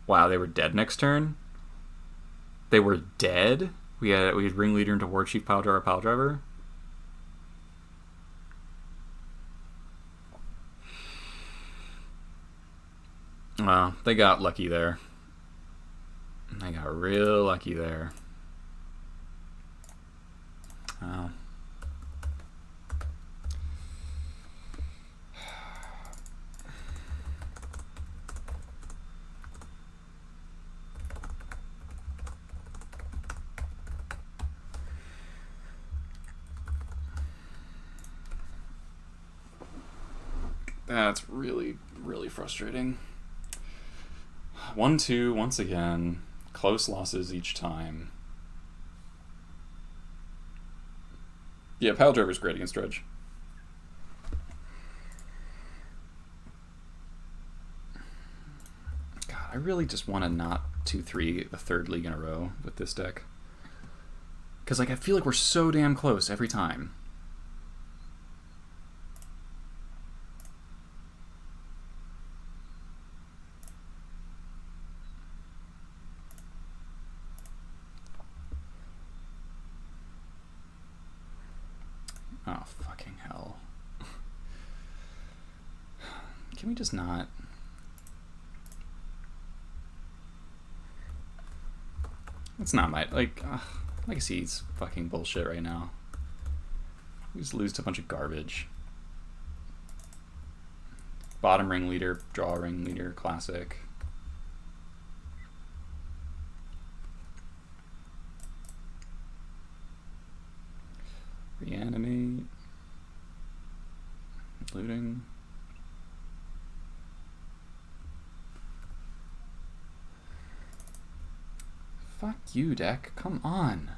Wow, they were dead next turn? They were dead? We had Ringleader into War Chief Pile Driver? Wow, they got lucky there. They got real lucky there. Wow. That's really, really frustrating. 1-2 once again. Close losses each time. Yeah, Pile Driver's great against Dredge. God, I really just want to not 2-3 the third league in a row with this deck. Because, like, I feel like we're so damn close every time. Oh, fucking hell. Can we just not? It's not my, like, Legacy's fucking bullshit right now. We just lose to a bunch of garbage. Bottom ring leader, draw ring leader, classic. Reanimate. Looting. Fuck you, deck. Come on.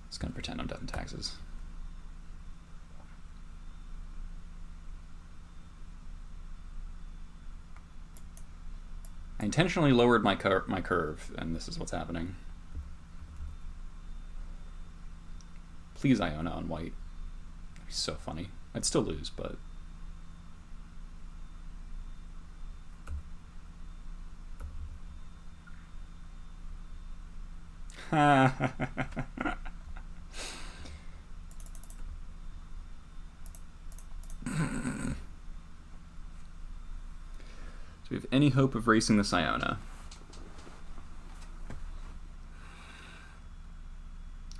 Just gonna pretend I'm death and taxes. I intentionally lowered my curve, and this is what's happening. Please Iona on white. That'd be so funny. I'd still lose, but... Do we have any hope of racing this Iona?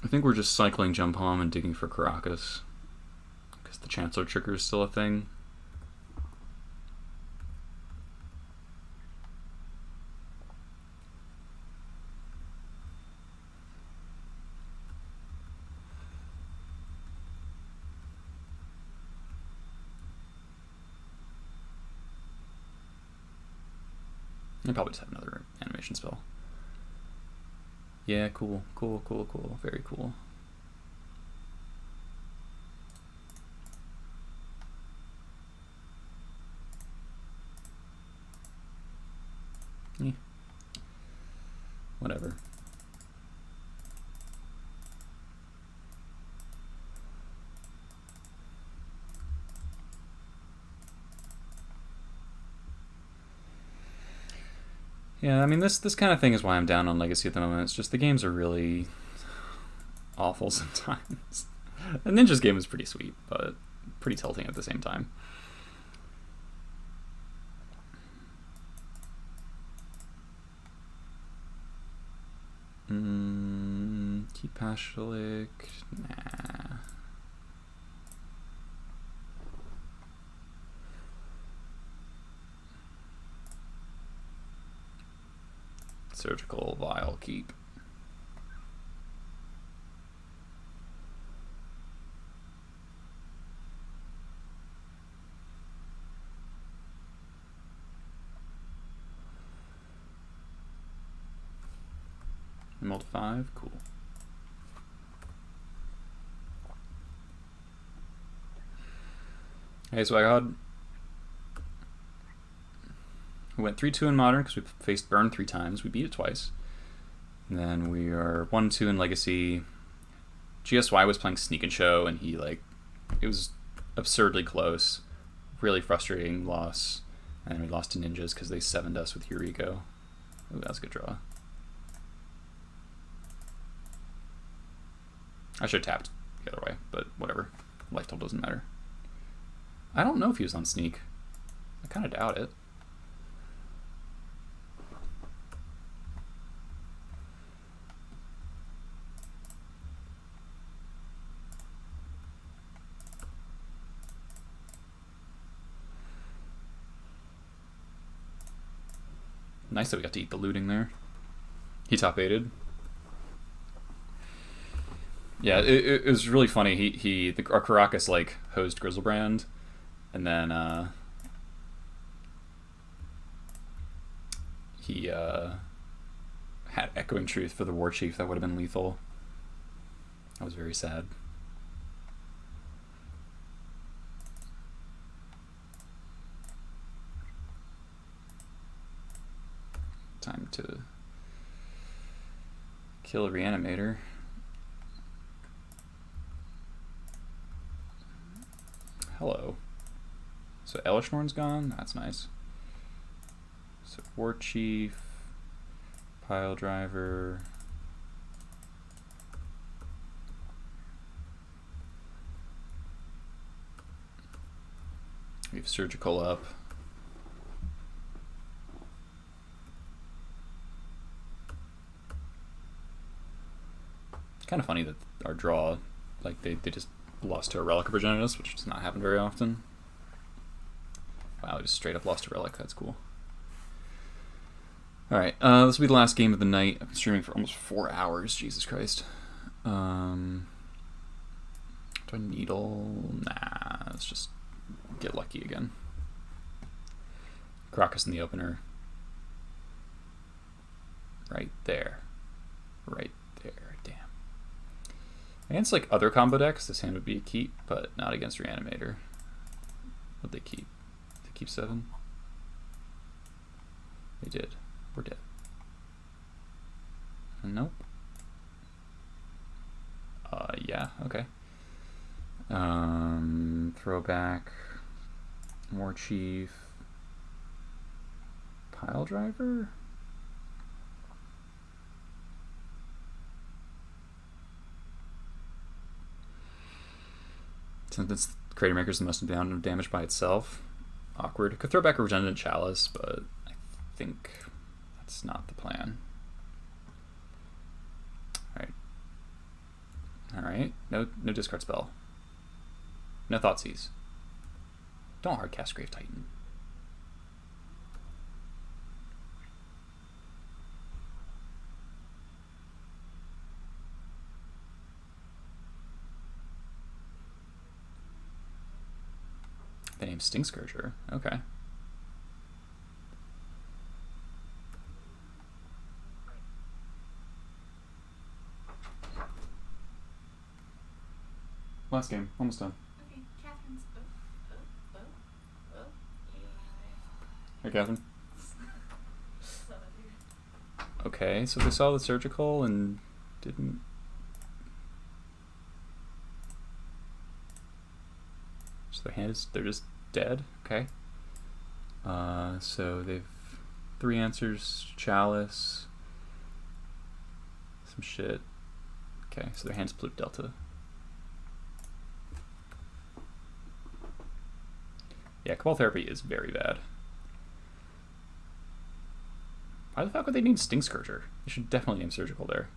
I think we're just cycling Jump Home and digging for Caracas. Because the Chancellor trigger is still a thing. I probably just have another animation spell. Yeah, cool, cool, cool, cool. Very cool. Yeah. Whatever. Yeah, I mean, this kind of thing is why I'm down on Legacy at the moment. It's just the games are really awful sometimes. And Ninja's game is pretty sweet, but pretty tilting at the same time. Keep Pashalik. Nah. Surgical Vial keep. Emerald 5, cool. Hey, so I got... We went 3-2 in Modern because we faced Burn 3 times. We beat it twice. And then we are 1-2 in Legacy. GSY was playing Sneak and Show, and he, like... It was absurdly close. Really frustrating loss. And we lost to Ninjas because they 7'd us with Yuriko. Ooh, that was a good draw. I should have tapped the other way, but whatever. Life total doesn't matter. I don't know if he was on Sneak. I kind of doubt it. Nice that we got to eat the looting there. He top 8'd. Yeah, it was really funny. Our Caracas like hosed Grizzlebrand, and then he had Echoing Truth for the War Chief. That would have been lethal. I was very sad. Time to kill a Reanimator. Hello. So Elishnorn's gone? That's nice. So War Chief, Pile Driver. We have Surgical up. Kind of funny that our draw, like they just lost to a Relic of Progenitus, which does not happen very often. Wow, just straight up lost to Relic. That's cool. Alright, this will be the last game of the night. I've been streaming for almost 4 hours. Jesus Christ. Do I needle? Nah, let's just get lucky again. Crocus in the opener. Right there. Right there. Damn. Against like other combo decks, this hand would be a keep, but not against Reanimator. What'd they keep? They keep 7? They did. We're dead. Nope. Yeah, okay. Throwback. War Chief. Pile Driver? Since it's Crater Maker's the most amount of damage by itself. Awkward. Could throw back a Redundant Chalice, but I think that's not the plan. Alright. Alright. No discard spell. No Thoughtseize. Don't hardcast Grave Titan. The name's Sting Scourger. Okay. Last game. Almost done. Okay, Catherine's. Hey, Catherine. So weird. Okay, so they saw the surgical and didn't. So their hand is, they're just dead. Okay. So they've 3 answers, Chalice, some shit. Okay, so their hand's Plute Delta. Yeah, Cabal Therapy is very bad. Why the fuck would they need Sting Scourger? They should definitely name Surgical there.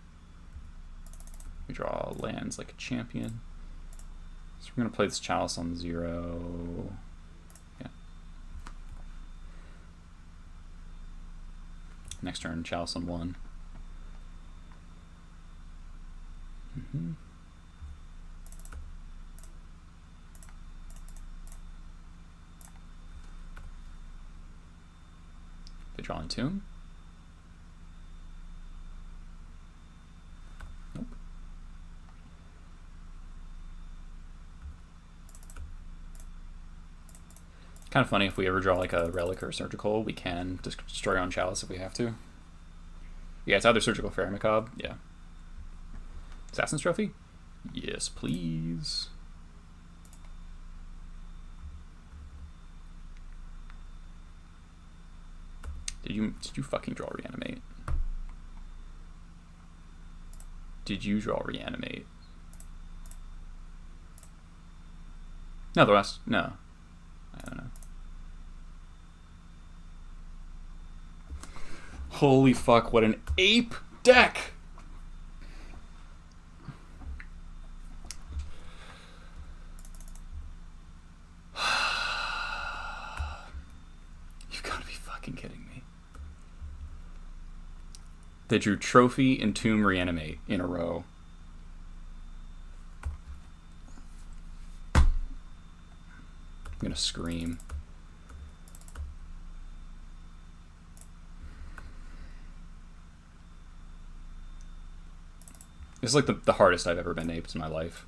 We draw lands like a champion. So we're going to play this Chalice on 0. Yeah. Next turn, Chalice on 1. They draw in Tomb. Nope. Kind of funny if we ever draw like a Relic or a Surgical, we can destroy our own Chalice if we have to. Yeah, it's either Surgical or Macabre. Yeah. Assassin's Trophy? Yes, please. Did you fucking draw Reanimate? Did you draw Reanimate? No, the rest. No. I don't know. Holy fuck, what an ape deck! You've got to be fucking kidding me. They drew Trophy, Entomb, Reanimate in a row. I'm gonna scream. It's like the hardest I've ever been aped in my life.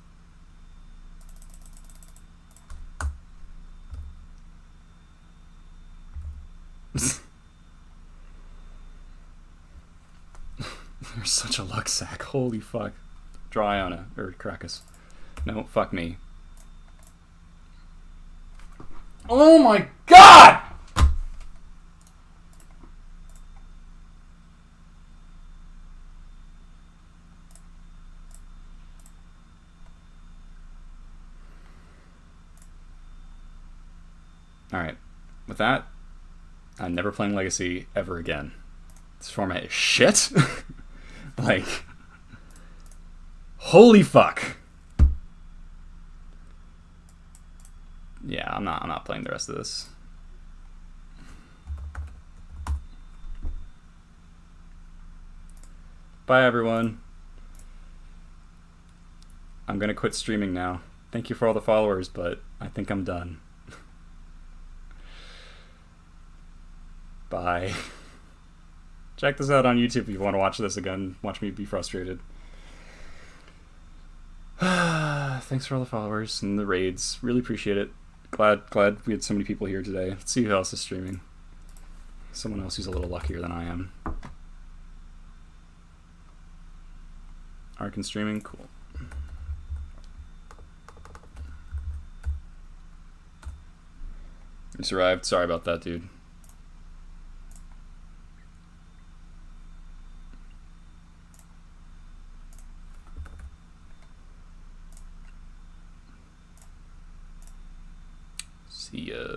You're such a luck sack. Holy fuck. Draw Iona. Or Caracas. No, fuck me. Oh my god! Alright. With that, I'm never playing Legacy ever again. This format is shit. Like, holy fuck. Yeah, I'm not playing the rest of this. Bye everyone. I'm gonna quit streaming now. Thank you for all the followers, but I think I'm done. Bye. Check this out on YouTube if you want to watch this again. Watch me be frustrated. Thanks for all the followers and the raids. Really appreciate it. Glad we had so many people here today. Let's see who else is streaming. Someone else who's a little luckier than I am. Arkin streaming? Cool. You survived? Sorry about that, dude. See ya.